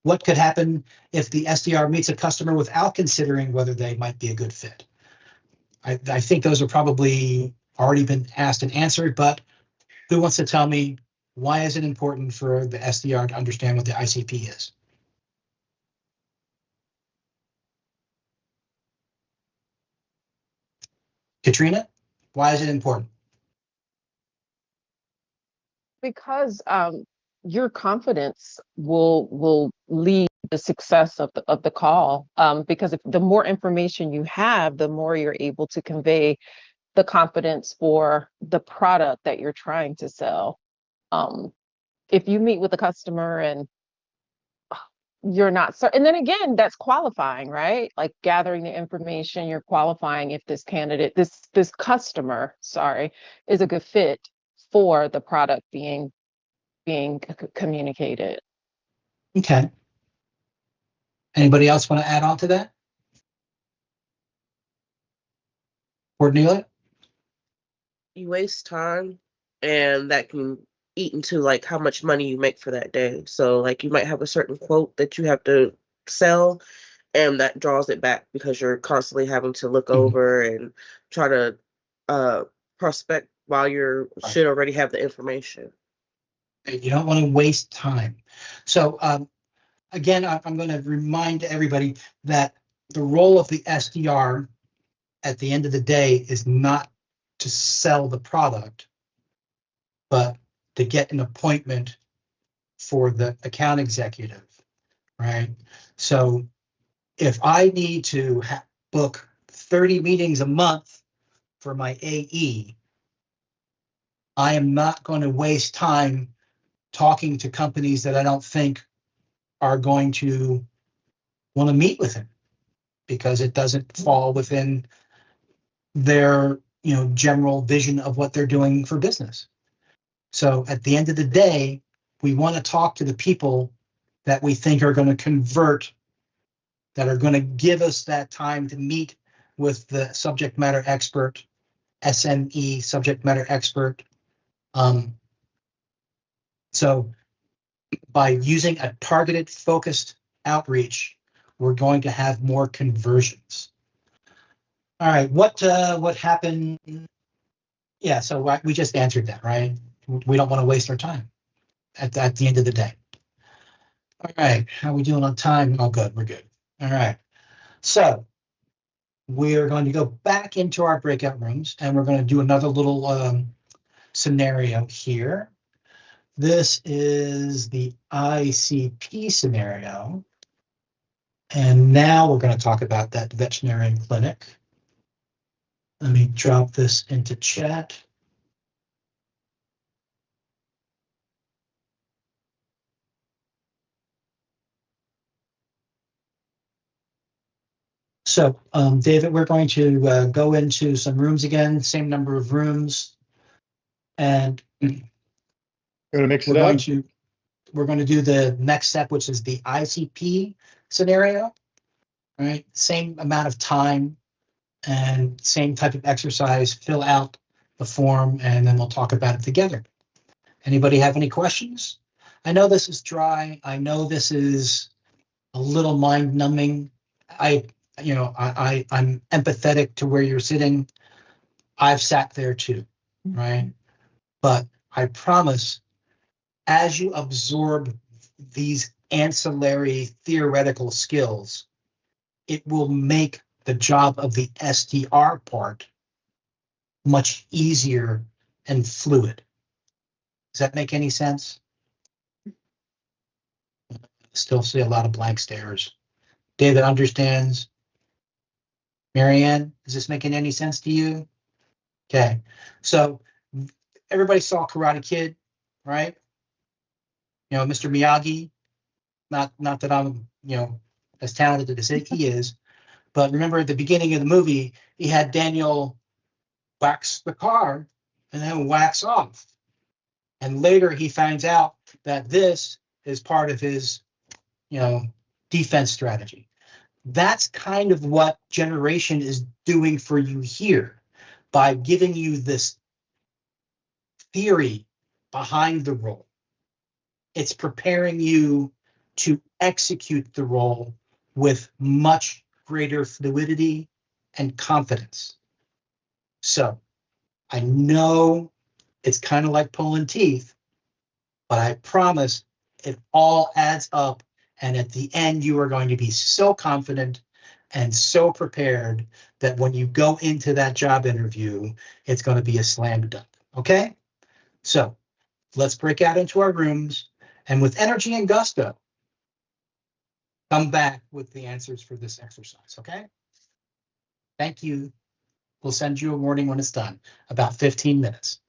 What could happen if the SDR meets a customer without considering whether they might be a good fit? I think those are probably already been asked and answered, but who wants to tell me why is it important for the SDR to understand what the ICP is? Katrina, why is it important? Because your confidence will lead the success of the call. Because if the more information you have, the more you're able to convey the confidence for the product that you're trying to sell. If you meet with a customer and you're not certain, and then again, that's qualifying, right? Like gathering the information, you're qualifying if this candidate, this customer, sorry, is a good fit for the product being communicated. Okay. Anybody else want to add on to that? Cornelia? You waste time, and that can eat into like how much money you make for that day. So like you might have a certain quote that you have to sell, and that draws it back because you're constantly having to look over and try to prospect while you should already have the information. You don't want to waste time. So again, I'm going to remind everybody that the role of the SDR at the end of the day is not to sell the product, but to get an appointment for the account executive, right? So if I need to book 30 meetings a month for my AE, I am not going to waste time talking to companies that I don't think are going to want to meet with him because it doesn't fall within their general vision of what they're doing for business. So at the end of the day, we want to talk to the people that we think are going to convert, that are going to give us that time to meet with the subject matter expert, SME subject matter expert. So by using a targeted, focused outreach, we're going to have more conversions. All right, what happened Yeah, so we just answered that, right? We don't want to waste our time at the end of the day. All right, how are we doing on time? Oh, good, we're good. All right, so we're going to go back into our breakout rooms and we're going to do another little scenario here. This is the ICP scenario. And now we're going to talk about that veterinarian clinic. Let me drop this into chat. So, David, we're going to go into some rooms again, same number of rooms. And Gonna mix it up. We're going to do the next step, which is the ICP scenario, right? Same amount of time and same type of exercise, fill out the form, and then we'll talk about it together. Anybody have any questions? I know this is dry. I know this is a little mind numbing. I'm empathetic to where you're sitting. I've sat there too, right? But I promise, as you absorb these ancillary theoretical skills, it will make the job of the SDR part much easier and fluid. Does that make any sense? Still see a lot of blank stares. David understands. Marianne, is this making any sense to you? Okay, so everybody saw Karate Kid, right? You know, Mr. Miyagi, not that I'm, as talented as he is, but remember at the beginning of the movie, he had Daniel wax the car and then wax off. And later he finds out that this is part of his, defense strategy. That's kind of what Generation is doing for you here by giving you this theory behind the role. It's preparing you to execute the role with much greater fluidity and confidence. So I know it's kind of like pulling teeth, but I promise it all adds up. And at the end, you are going to be so confident and so prepared that when you go into that job interview, it's going to be a slam dunk. Okay? So let's break out into our rooms and with energy and gusto, come back with the answers for this exercise. Okay? Thank you. We'll send you a warning when it's done, about 15 minutes.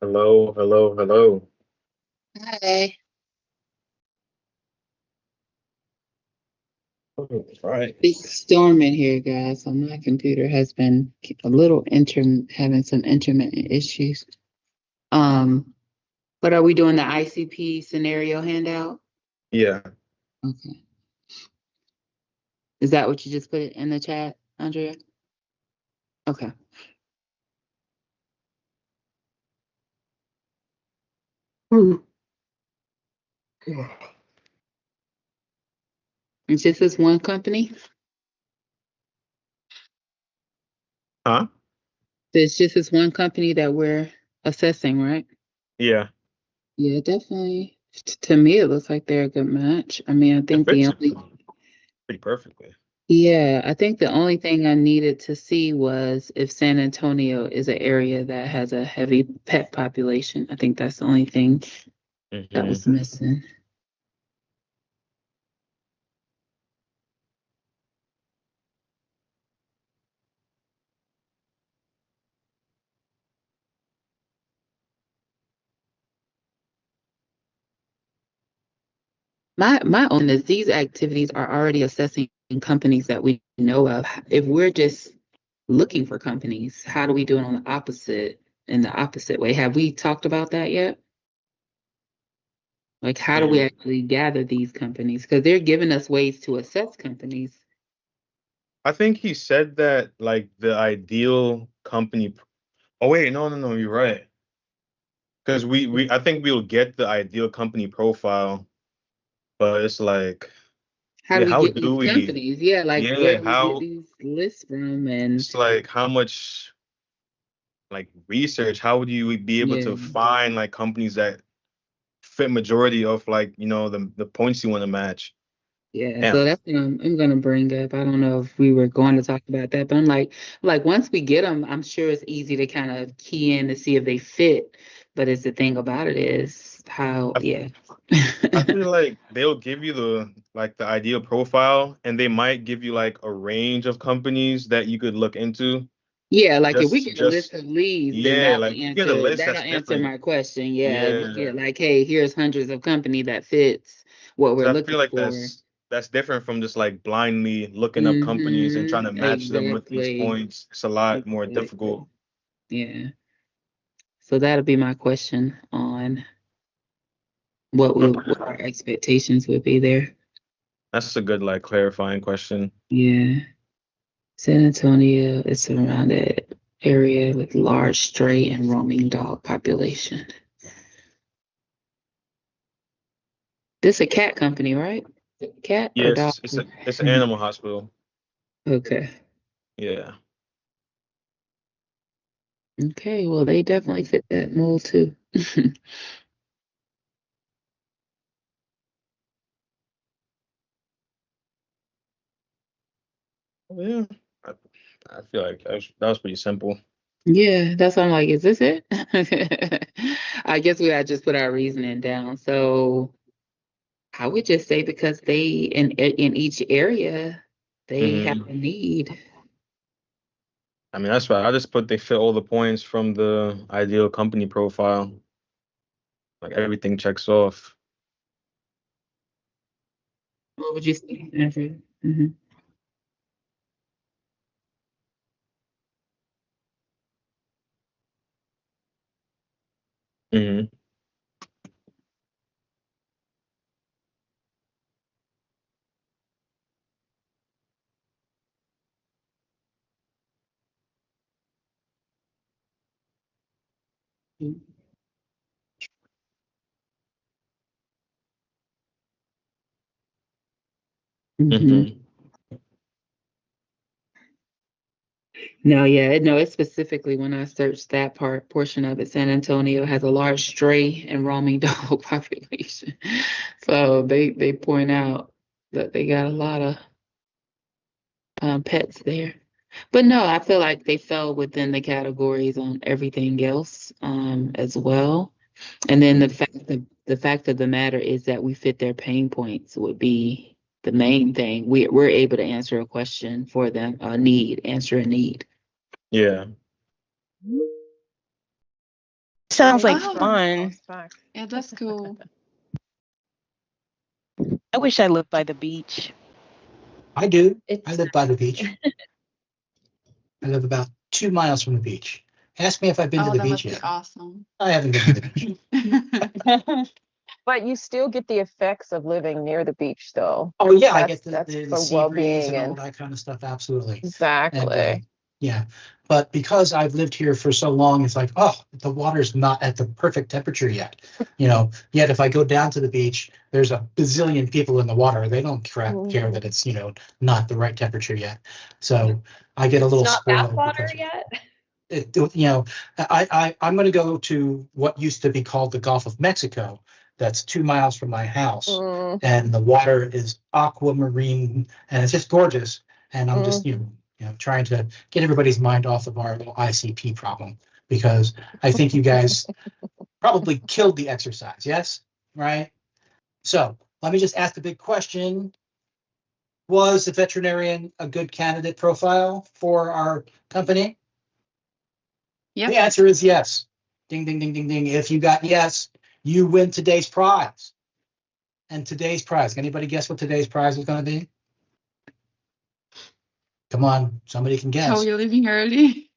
Hello, hello, hello. Hi. All right. It's storming here, guys. So my computer has been a little having some intermittent issues. But are we doing the ICP scenario handout? Yeah. Okay. Is that what you just put in the chat, Andrea? Okay. It's just this one company? Huh? It's just this one company that we're assessing, right? Yeah. Yeah, definitely. To me, it looks like they're a good match. I mean, I think the only, pretty perfectly. yeah, I think the only thing I needed to see was if San Antonio is an area that has a heavy pet population. I think that's the only thing that was missing. My own is these activities are already assessing companies that we know of. If we're just looking for companies, how do we do it on in the opposite way? Have we talked about that yet? Like, how do we actually gather these companies? Because they're giving us ways to assess companies. I think he said that like the ideal company Oh wait, no, you're right. Because I think we'll get the ideal company profile, but it's like, How do yeah, we how get do these we? companies? Yeah, like where Yeah, do we get how these lists from? And it's like how much like research, how would you be able yeah, to find like companies that fit majority of like, the points you want to match? yeah. Damn. So that's what I'm gonna bring up. I don't know if we were going to talk about that, but I'm like once we get them, I'm sure it's easy to kind of key in to see if they fit. But it's the thing about it is how, I, yeah. I feel like they'll give you the ideal profile and they might give you like a range of companies that you could look into. Yeah, like if we Just get a list just of leads, then yeah, like if you get a list that'll that's answer different. my question. Yeah, if we Yeah. get like, hey, here's hundreds of company that fits what we're Because I feel looking like for. that's different from just like blindly looking up companies and trying to Mm-hmm. match them with these Exactly. points. It's a lot more Exactly. difficult. Yeah. So that'll be my question on what our expectations would be there. That's a good like clarifying question. Yeah. San Antonio is around that area with large stray and roaming dog population. This a cat company, right? Cat or dog? Yes, it's an animal hospital. Okay. Yeah. Okay. Well, they definitely fit that mold too. Yeah. I, I feel like that was pretty simple. Yeah, that's why I'm like, is this it? I guess we gotta just put our reasoning down. So I would just say because they in each area they have Hmm. a need. I mean, that's right. I just put they fit all the points from the ideal company profile. Like everything checks off. What would you say, Andrew? Hmm. Hmm. Hmm. Hmm. No, yeah, no, it's specifically when I searched that portion of it, San Antonio has a large stray and roaming dog population. So they point out that they got a lot of pets there. But no, I feel like they fell within the categories on everything else as well. And then the fact of the matter is that we fit their pain points would be the main thing. We're able to answer a question for them, a need, answer a need. Yeah. Sounds like Oh, fun. yeah, that's cool. I wish I lived by the beach. I do. I It's live by the beach. I live about 2 miles from the beach. Ask me if I've been to Oh, the that beach must be yet. awesome. I haven't been to the beach. But you still get the effects of living near the beach, though. Oh yeah, I get That's the for sea breeze well-being and all and that kind of stuff. Absolutely. And exactly. yeah, but because I've lived here for so long, it's like, oh, the water's not at the perfect temperature yet. Yet if I go down to the beach, there's a bazillion people in the water. They don't care that it's not the right temperature yet. So I get a it's little not that spoiled water because yet. I'm going to go to what used to be called the Gulf of Mexico. That's 2 miles from my house, and the water is aquamarine, and it's just gorgeous. And I'm just trying to get everybody's mind off of our little ICP problem because I think you guys probably killed the exercise. Yes, right. So let me just ask the big question: was the veterinarian a good candidate profile for our company? Yep. The answer is yes. Ding, ding, ding, ding, ding. If you got yes, you win today's prize. And today's prize, can anybody guess what today's prize is going to be? Come on, somebody can Oh, guess. you're leaving early.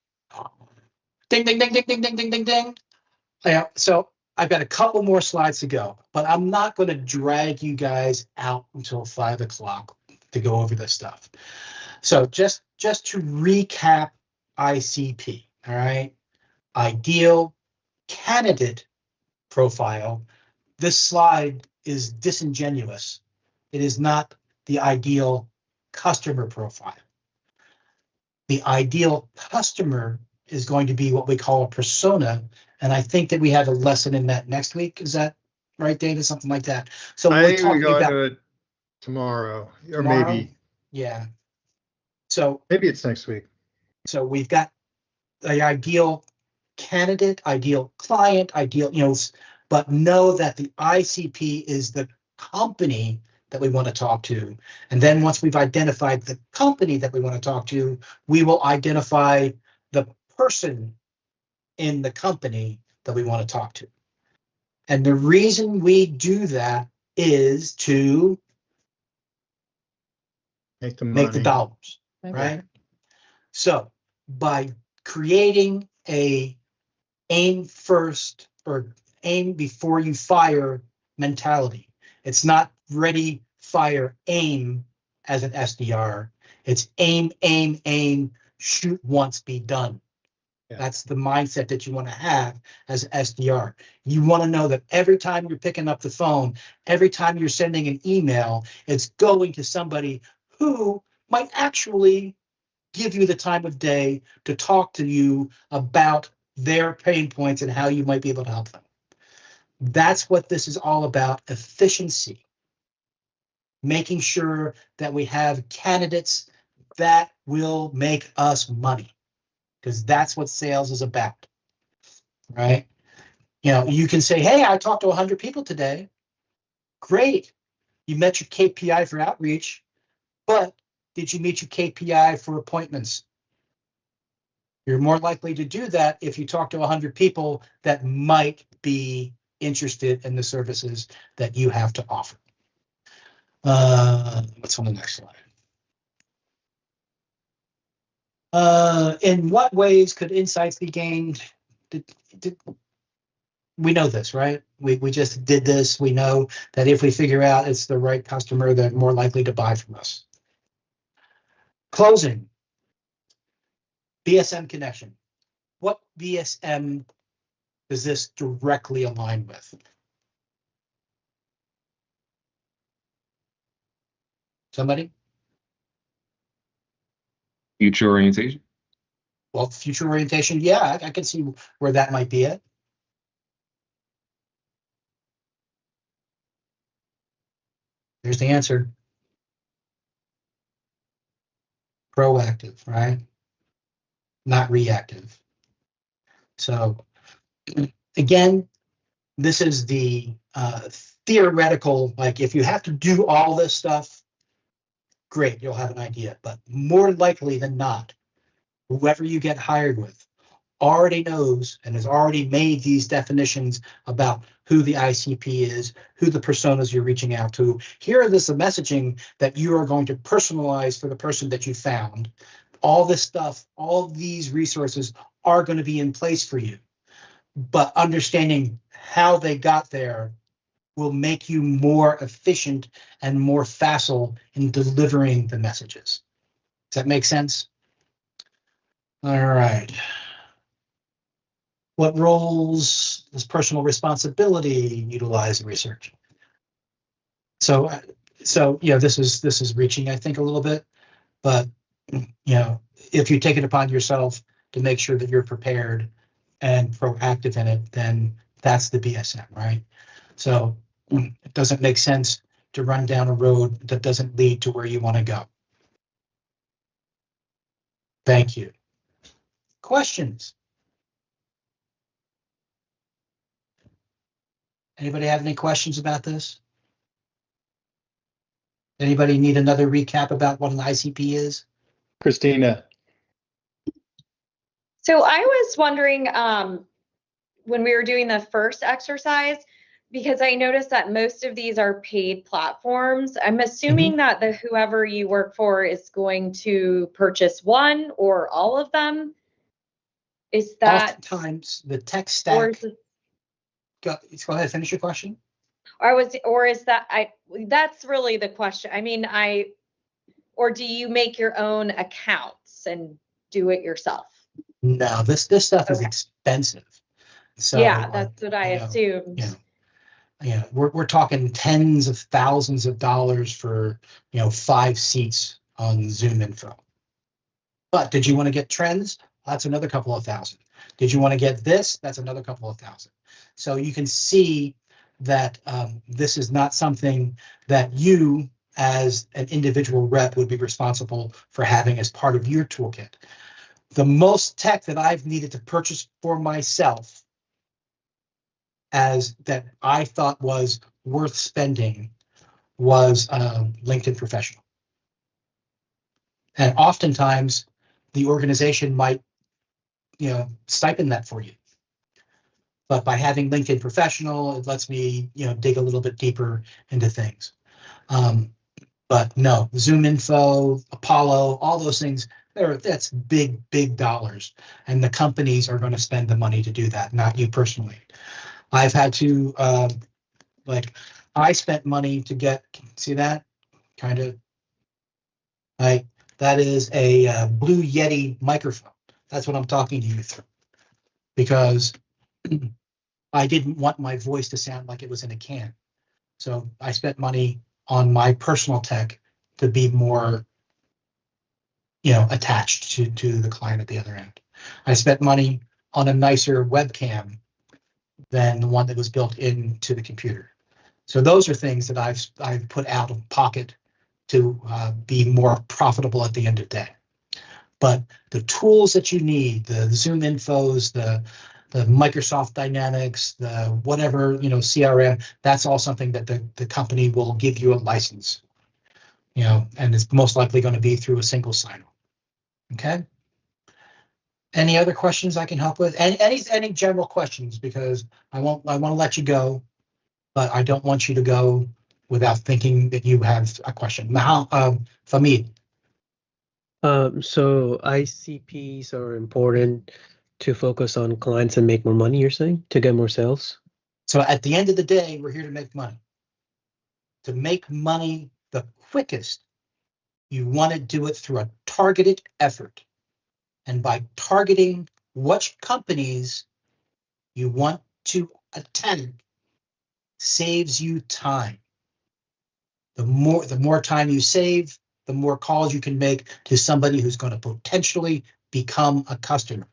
Ding, ding, ding, ding, ding, ding, ding, ding, ding. Yeah, so I've got a couple more slides to go, but I'm not going to drag you guys out until 5 o'clock to go over this stuff. So just to recap ICP, all right? ideal candidate profile, this slide is disingenuous. It is not the ideal customer profile. The ideal customer is going to be what we call a persona. And I think that we have a lesson in that next week. Is that right, David? Something like that. So I when we're think we talking go about into it tomorrow, or tomorrow, maybe yeah. So it's next week. So we've got the ideal candidate, ideal client, ideal, but know that the ICP is the company that we want to talk to. And then once we've identified the company that we want to talk to, we will identify the person in the company that we want to talk to. And the reason we do that is to Make the make the money. dollars, right? So by creating a aim first or aim before you fire mentality, it's not ready, fire, aim as an SDR. It's aim, shoot once, be done. Yeah. That's the mindset that you want to have as an SDR. You want to know that every time you're picking up the phone, every time you're sending an email, it's going to somebody who might actually give you the time of day to talk to you about their pain points and how you might be able to help them. That's what this is all about, efficiency. Making sure that we have candidates that will make us money, because that's what sales is about, right? You can say, hey, I talked to 100 people today. Great. You met your KPI for outreach, but did you meet your KPI for appointments? You're more likely to do that if you talk to 100 people that might be interested in the services that you have to offer. What's on the next slide? In what ways could insights be gained? We know this, right? We just did this. We know that if we figure out it's the right customer, they're more likely to buy from us. Closing. BSM connection. What BSM does this directly align with? Somebody? Future orientation. Well, future orientation, yeah, I can see where that might be it. There's the answer. Proactive, right? Not reactive. So again, this is the theoretical, like if you have to do all this stuff, great, you'll have an idea. But more likely than not, whoever you get hired with already knows and has already made these definitions about who the ICP is, who the personas you're reaching out to. Here is the messaging that you are going to personalize for the person that you found. All this stuff, all these resources are going to be in place for you. But understanding how they got there will make you more efficient and more facile in delivering the messages. Does that make sense? All right. What roles does personal responsibility utilize in research? So this is reaching, I think, a little bit, but if you take it upon yourself to make sure that you're prepared and proactive in it, then that's the BSM, right? So it doesn't make sense to run down a road that doesn't lead to where you want to go. Thank you. Questions? Anybody have any questions about this? Anybody need another recap about what an ICP is? Christina. So I was wondering when we were doing the first exercise, because I noticed that most of these are paid platforms. I'm assuming that whoever you work for is going to purchase one or all of them. Is that oftentimes the tech stack? Go ahead, finish your question. Or is that that's really the question. I mean, or do you make your own accounts and do it yourself? No, this stuff is expensive. So yeah, that's what I assumed. We're talking tens of thousands of dollars for 5 seats on Zoom Info. But did you want to get trends? That's another couple of thousand. Did you want to get this? That's another couple of thousand. So you can see that this is not something that you as an individual rep would be responsible for having as part of your toolkit. The most tech that I've needed to purchase for myself as that I thought was worth spending was LinkedIn Professional. And oftentimes the organization might stipend that for you. But by having LinkedIn Professional, it lets me dig a little bit deeper into things. But no, Zoom Info, Apollo, all those things, that's big dollars. And the companies are going to spend the money to do that, not you personally. I've had to, I spent money to get, see that? Kind of, that is a Blue Yeti microphone. That's what I'm talking to you through. Because I didn't want my voice to sound like it was in a can. So I spent money on my personal tech to be more, attached to the client at the other end. I spent money on a nicer webcam than the one that was built into the computer. So those are things that I've put out of pocket to be more profitable at the end of the day. But the tools that you need, the Zoom Infos, the Microsoft Dynamics, the whatever, CRM, that's all something that the company will give you a license, and it's most likely going to be through a single sign-on. Okay. Any other questions I can help with? Any general questions? Because I want to let you go, but I don't want you to go without thinking that you have a question. Now, Famid. So ICPs are important to focus on clients and make more money, you're saying, to get more sales? So at the end of the day, we're here to make money. To make money the quickest, you want to do it through a targeted effort. And by targeting which companies you want to attend saves you time. The more time you save, the more calls you can make to somebody who's going to potentially become a customer.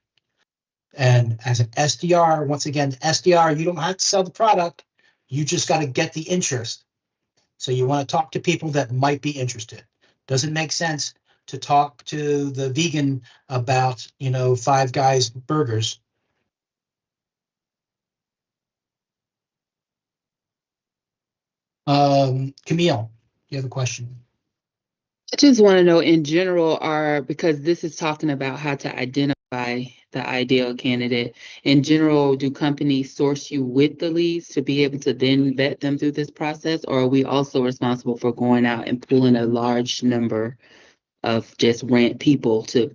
And as an SDR, once again, SDR, you don't have to sell the product. You just got to get the interest. So you want to talk to people that might be interested. Doesn't make sense to talk to the vegan about, Five Guys burgers. Camille, you have a question? I just want to know in general, because this is talking about how to identify the ideal candidate. In general, do companies source you with the leads to be able to then vet them through this process? Or are we also responsible for going out and pulling a large number of just rent people to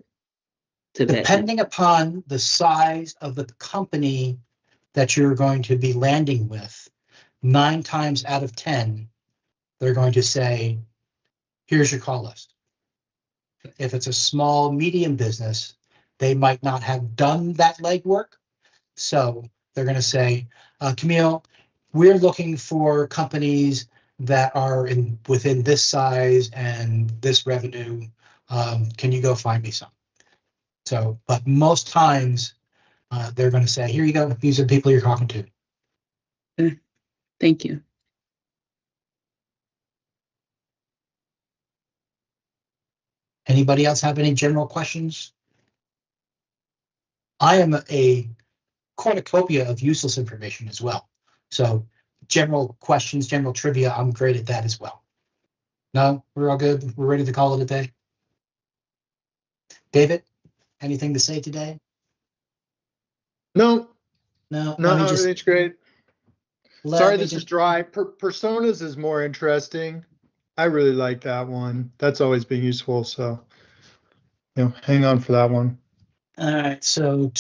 vet them? Depending upon the size of the company that you're going to be landing with, 9 times out of 10, they're going to say, here's your call list. If it's a small, medium business, they might not have done that legwork. So they're going to say, Camille, we're looking for companies that are within this size and this revenue. Can you go find me some? So, but most times they're going to say, here you go. These are the people you're talking to. Thank you. Anybody else have any general questions? I am a cornucopia of useless information as well. So general questions, general trivia, I'm great at that as well. No, we're all good. We're ready to call it a day. David, anything to say today? No, No, everything's great. Sorry, this is dry. Personas is more interesting. I really like that one. That's always been useful. So, hang on for that one. All right. So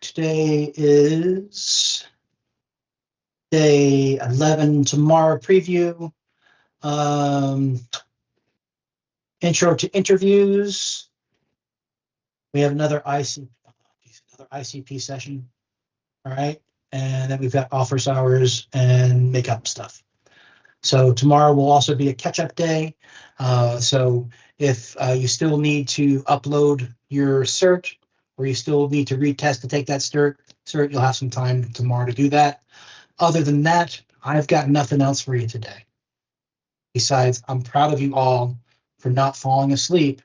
today is day 11. Tomorrow preview. Intro to interviews. We have another ICP. Another ICP session. All right. And then we've got office hours and makeup stuff. So tomorrow will also be a catch-up day. So if you still need to upload your cert, or you still need to retest to take that cert, you'll have some time tomorrow to do that. Other than that, I've got nothing else for you today. Besides, I'm proud of you all for not falling asleep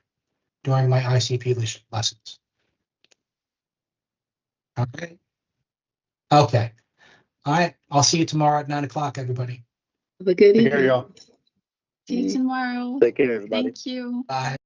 during my ICP lessons. Okay. Okay. All right. I'll see you tomorrow at 9 o'clock, everybody. Have a good Take care, evening. y'all. See you tomorrow. Take care, everybody. Thank you. Bye.